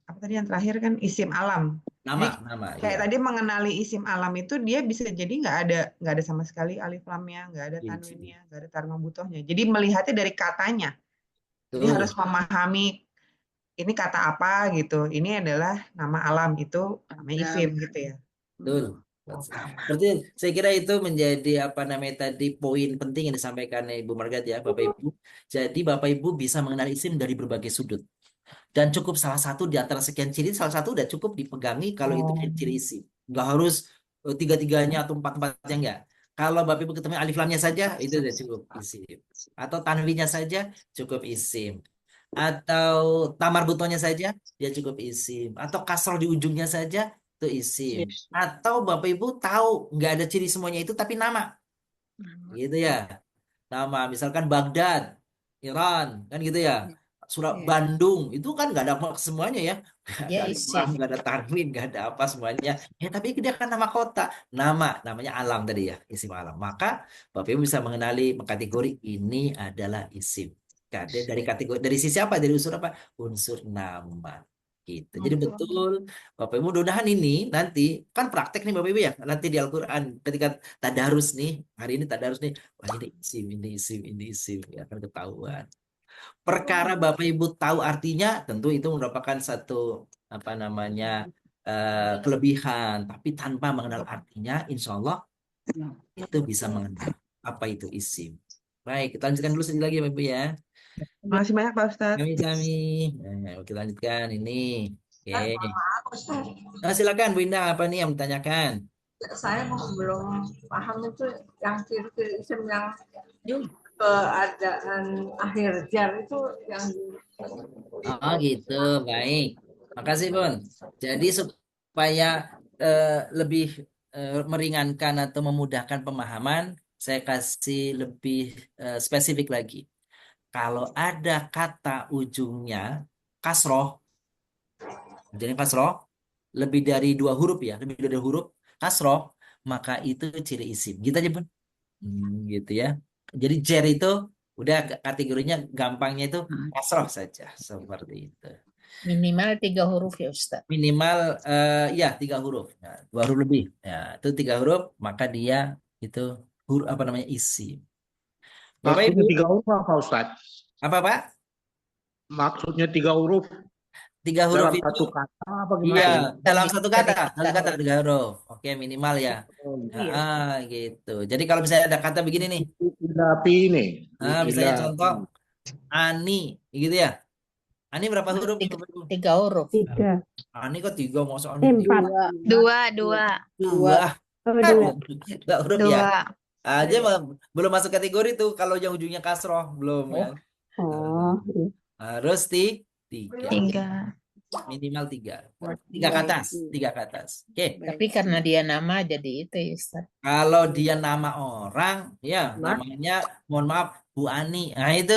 apa tadi yang terakhir kan isim alam. Nama. Kayak Iya. tadi mengenali isim alam itu dia bisa jadi nggak ada sama sekali alif lamnya, nggak ada Iya, tanwinnya, nggak ada tar marbutohnya. Jadi melihatnya dari katanya. Jadi Betul. harus memahami ini kata apa gitu. Ini adalah nama alam, itu namanya isim gitu ya. Betul. Berarti saya kira itu menjadi tadi poin penting yang disampaikan Ibu Margaret ya, Bapak Ibu. Jadi Bapak Ibu bisa mengenal isim dari berbagai sudut. Dan cukup salah satu di antara sekian ciri, salah satu udah cukup dipegangi kalau itu ciri isim. Nggak harus tiga-tiganya atau empat-empatnya, enggak. Kalau Bapak Ibu ketemu alif lamnya saja, itu sudah cukup isim. Atau tanwinnya saja, cukup isim. Atau tamar butonya saja, dia cukup isim. Atau kasroh di ujungnya saja, itu isim. Yes. Atau Bapak Ibu tahu, nggak ada ciri semuanya itu, tapi nama. Gitu ya. Nama, misalkan Baghdad, Iran, kan gitu ya. Surab Iya. Bandung, itu kan nggak ada semuanya ya. Nggak Ya ada isim. lam, nggak ada tanwin, nggak ada apa semuanya. Ya tapi dia kan nama kota. Namanya alam tadi ya, isim alam. Maka Bapak Ibu bisa mengenali kategori ini adalah isim. Dari kategori, dari sisi apa? Dari unsur apa? Unsur nama. Gitu. Jadi betul Bapak Ibu mudah-mudahan ini nanti kan praktek nih Bapak Ibu ya. Nanti di Al-Qur'an ketika tadarus nih, hari ini tadarus nih, wah ini isim, ini isim, ini isim, ya kan ketahuan. Perkara Bapak Ibu tahu artinya, tentu itu merupakan satu apa namanya kelebihan. Tapi tanpa mengenal artinya, insya Allah itu bisa mengenal apa itu isim. Baik, kita lanjutkan dulu sedikit lagi Bapak Ibu ya. Makasih banyak Pak Ustadz. Kami. Nah, kita lanjutkan ini. Oke. Maaf, Ustaz. Nah, silakan Bu Indah, apa nih yang ditanyakan? Saya belum paham itu yang ciri-ciri isim yang keadaan akhir jar itu yang Oh gitu, baik. Makasih Bun. Jadi supaya lebih meringankan atau memudahkan pemahaman, saya kasih lebih spesifik lagi. Kalau ada kata ujungnya kasroh, jadi kasroh lebih dari 2 huruf ya, lebih dari 2 huruf kasroh, maka itu ciri isim. Gitu aja Bun. Gitu ya. Jadi jar itu udah kategorinya gampangnya itu kasroh saja seperti itu. Minimal 3 huruf ya Ustaz. Minimal ya 3 huruf, ya, 2 huruf lebih. Ya, itu 3 huruf maka dia itu huruf apa namanya isim. Bapak Maksudnya Ibu, 3 huruf apa Ustaz? apa Pak? Maksudnya 3 huruf 3 huruf dalam itu satu kata apa gimana? iya, dalam Bagi satu dari kata, satu kata 3 huruf. Oke, minimal ya. Gitu. Jadi kalau misalnya ada kata begini nih, Ilapi ini. misalnya Ilapi. contoh ani, gitu ya. Ani berapa huruf? 3 huruf. 3. Ani kok 3, masa Ani 4. 2 2. 2 huruf ya. Aja belum masuk kategori tuh kalau yang ujungnya kasroh belum ya. Oh, iya. Harus 3. Minimal 3. 3 ke atas, 3 ke atas. Oke. Tapi karena dia nama jadi itu ya Ustaz. Kalau dia nama orang, ya namanya, mohon maaf, Bu Ani. Nah itu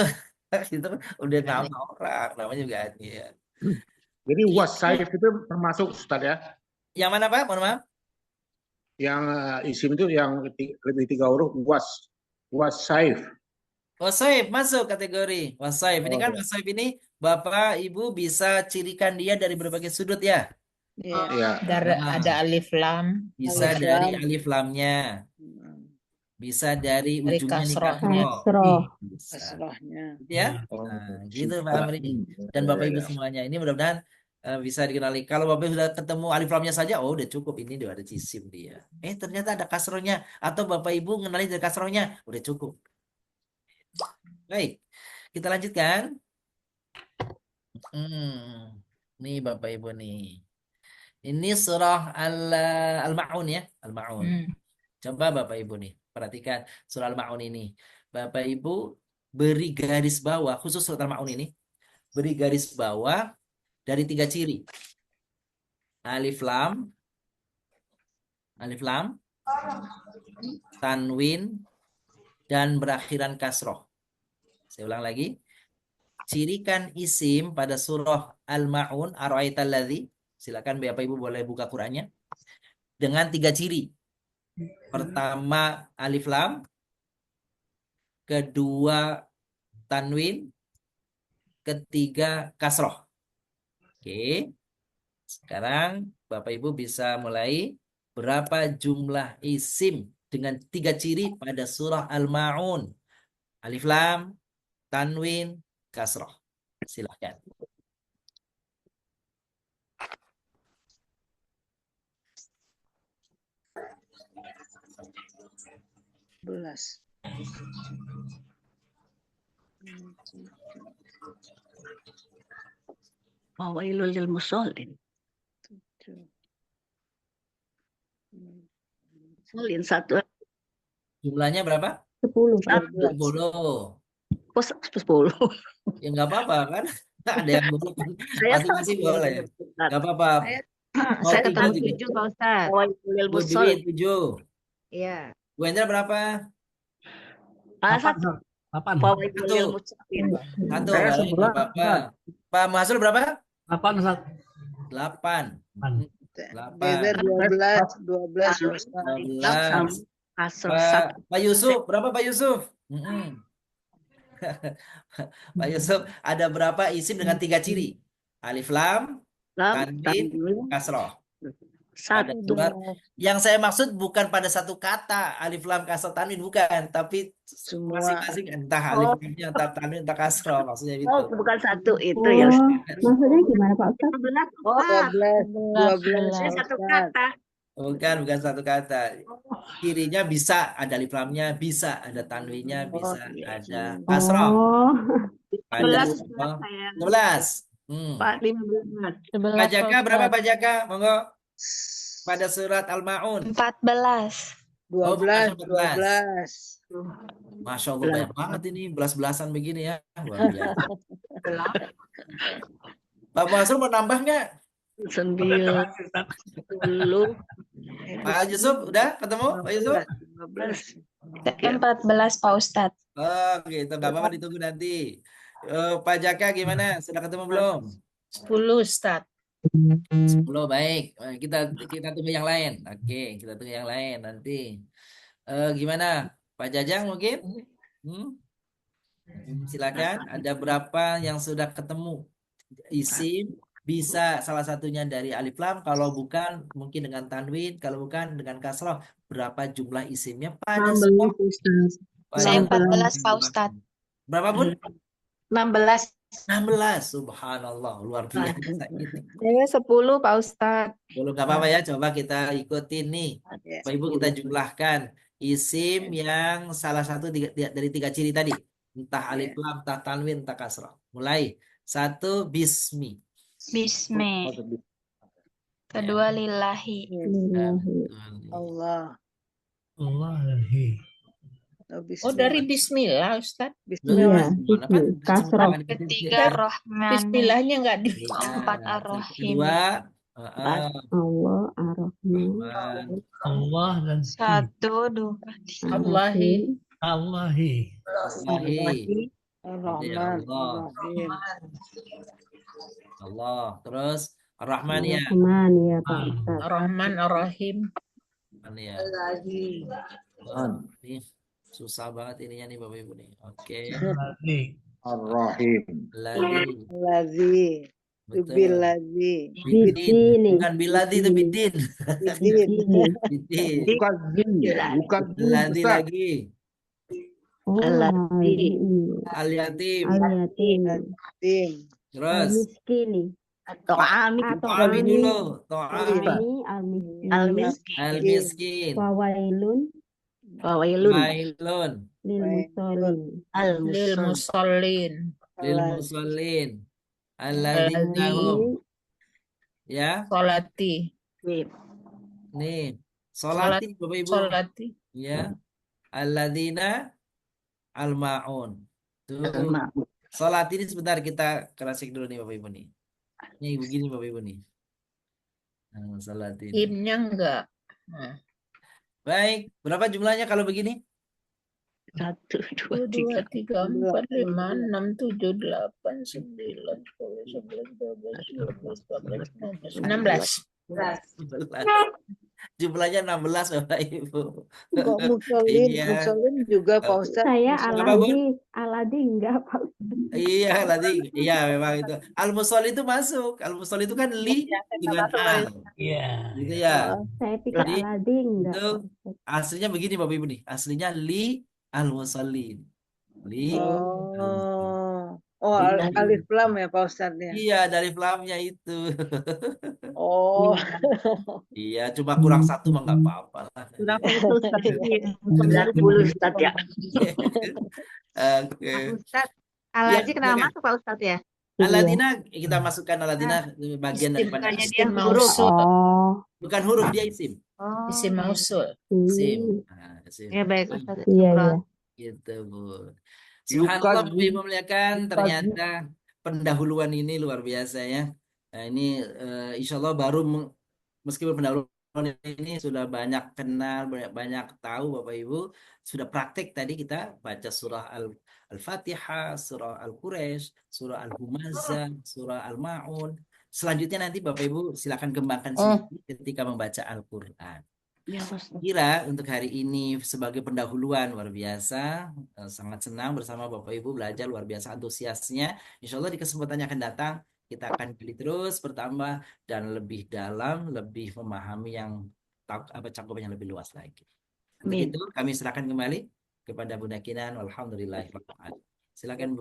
udah nama orang, namanya juga Ani ya. Jadi wasaif itu termasuk Ustaz ya? Yang mana Pak? Mohon maaf. Yang isim itu yang lebih 3 huruf wasaif. Wasaif masuk kategori wasaif. Ini kan wasaif ini Bapak Ibu bisa cirikan dia dari berbagai sudut ya. Iya. Ada alif lam. Bisa dari alif lamnya. Bisa dari Dari ujungnya nih kasroh. Kasrohnya. Ya. Nah, gitu Pak Amri. Dan Bapak Ibu semuanya ini mudah-mudahan bisa dikenali. Kalau Bapak Ibu sudah ketemu alif lamnya saja, oh udah cukup, ini udah ada isim dia. Ternyata ada kasrohnya, atau Bapak Ibu mengenali dari kasrohnya, udah cukup. Baik, kita lanjutkan. Nih Bapak Ibu nih. Ini surah Al-Ma'un ya, Al-Ma'un. Coba Bapak Ibu nih, perhatikan surah Al-Ma'un ini. Bapak Ibu beri garis bawah, khusus surah Al-Ma'un ini, beri garis bawah dari 3 ciri. Alif lam, tanwin, dan berakhiran kasroh. Saya ulang lagi. Cirikan isim pada surah Al-Ma'un, Ara'aital ladzi. Silakan Bapak Ibu boleh buka Qur'annya. Dengan 3 ciri. Pertama alif lam, kedua tanwin, ketiga kasroh. Oke. Sekarang Bapak Ibu bisa mulai berapa jumlah isim dengan 3 ciri pada surah Al-Ma'un. Alif lam, tanwin, kasroh. Silahkan. Wawailul lil musallin. Musallin 1. Jumlahnya berapa? 10, Pak. 10. Kok 10? Ya nggak apa-apa kan? Ada yang buruk kan? Saya Masing-masing salah. boleh. Nggak apa-apa. Mau Saya 3 ketemu juga. 7 Pak Ustadz. Fawaidul Bu Musol. Dewi 7. Iya. Bu Hendra berapa? Satu. 8. Fawaidul Musol. Satu, Saya baik, 11, nggak apa-apa. Pak Masul berapa? 8, Ustaz. 8. 8. Beda 12 Ustaz. 12. Kasroh Pak Yusuf, berapa Pak Yusuf? Pak Yusuf, ada berapa isim dengan 3 ciri? Alif lam, tanwin, kasroh. Pada surat. Yang saya maksud bukan pada satu kata alif lam kasroh tanwin, bukan, tapi masing-masing entah alif lamnya, entah tanwin, entah kasroh, maksudnya itu. Oh, bukan satu itu Oh, ya. maksudnya gimana Pak Ustadz? 12 Satu kata. Bukan satu kata. Kirinya bisa ada alif lamnya, bisa ada tanwinnya, bisa ada kasroh. Oh, Pada 11. Pak 15. Pak Jaka berapa Pak Jaka? Monggo. Pada surat Al-Maun. 14. 12. Masya Allah banyak banget ini belas-belasan begini ya. Luar biasa. Pak Masul mau nambah nggak? 9. 10. Pak Yusuf udah ketemu Pak Yusuf? 14 Pak Ustadz. Oh gitu, nggak apa-apa ditunggu nanti. Pak Jaka gimana? Sudah ketemu belum? 10 Ustadz. 10 baik. Kita tunggu yang lain. Oke, kita tunggu yang lain nanti. Gimana? Pak Jajang mungkin? Silakan. Ada berapa yang sudah ketemu? Isim bisa salah satunya dari alif lam, kalau bukan mungkin dengan tanwin, kalau bukan dengan kasroh. Berapa jumlah isimnya pada semua? Saya 14 Pak Ustadz. Berapa Bun? 16. 16, subhanallah, luar biasa ini. Saya 10 Pak Ustadz. Belum nggak apa-apa ya, coba kita ikutin nih. Bapak Ibu kita jumlahkan isim yang salah satu dari 3 ciri tadi. Entah alif lam, entah tanwin, entah kasrah. Mulai. 1, bismi. Bismi. Kedua lillahi. Allah. Allahi. Oh, dari bismillah Ustadz. iya, kasroh. Ketiga Rahman. Bismillahnya nggak di. Keempat Ar-Rahim. Kedua, Allah, Ar-Rahman. Allah dan 1, 2, 3. Allahi. Allahi. Ar-Rahman. Allah. Terus Ar-Rahman ya. Rahman ya Pak Ustadz. Ar-Rahman Ar-Rahim. Ya. Ini susah banget ininya nih Bapak Ibu nih. Oke. Ar-Rahim. Lazi. Bilazi. Bidin. Bukan biladi itu bidin. Bidin. Bukan bin, bukan Ladi lagi. Al-Yatim. Al-Yatim. Terus Al-Miskini. To'ami. To'ami dulu. To'ami. Al-Miskin. Al-Miskin. Fawailun. Wailun. Lil musallin. Lil musallin. Lil musallin. Alladzina hum. Ya. Solati. Nih. Solati Bapak Ibu. Solati. Ya. Alladzina al-ma'un. Tuh. Salat ini sebentar kita klasik dulu nih Bapak Ibu nih. Ini begini Bapak Ibu nih. Nah, salat ini. Himnya enggak. Nah. Baik, berapa jumlahnya kalau begini? 1, 2, 3, 4, 5, 6, 7, 8, 9, 10, 11, 12, 13, 14, 15, 16. Jumlahnya 16 Bapak Ibu. Kok musallin juga Pak Ustadz? Saya Aladi enggak Pak Ustadz. Iya, Aladi. Iya, memang itu. Al-Musol itu masuk. Al-Musol itu kan li dengan al. Iya. Gitu ya. Saya pikir Aladi enggak. Itu aslinya begini Bapak Ibu nih. Aslinya li al-musallin. Li. Oh, alif lam ya Pak Ustadz ya? Iya, dari lamnya itu. Oh. Iya, cuma kurang 1 mah nggak apa-apa lah. Kurang 90 Ustadz ya. Oke. Ustadz, Al-Haji kenapa masuk Pak Ustadz ya? Aladina, kita masukkan Aladina bagian daripada isim mausul. Bukan huruf, dia isim. Isim mausul. Isim. Nah, Ya baik Ustaz. Iya, iya. Syukron. Gitu, Bu. Subhanallah, Bapak Ibu memuliakan, Yukazi. ternyata pendahuluan ini luar biasa ya. Nah, ini insya Allah baru meskipun pendahuluan ini sudah banyak kenal, banyak tahu Bapak Ibu, sudah praktek tadi kita baca surah Al-Fatihah, surah Al-Quraisy, surah Al-Humazah, surah Al-Ma'un. Selanjutnya nanti Bapak Ibu silakan kembangkan sendiri ketika membaca Al-Qur'an. Ya Ustaz. Kira untuk hari ini sebagai pendahuluan luar biasa, sangat senang bersama Bapak Ibu belajar luar biasa antusiasnya. Insya Allah di kesempatan yang akan datang kita akan pilih terus bertambah dan lebih dalam, lebih memahami yang cakupan yang lebih luas lagi. Untuk Amin. itu kami serahkan kembali kepada Bunda Kinan. Alhamdulillah. Silakan Bu.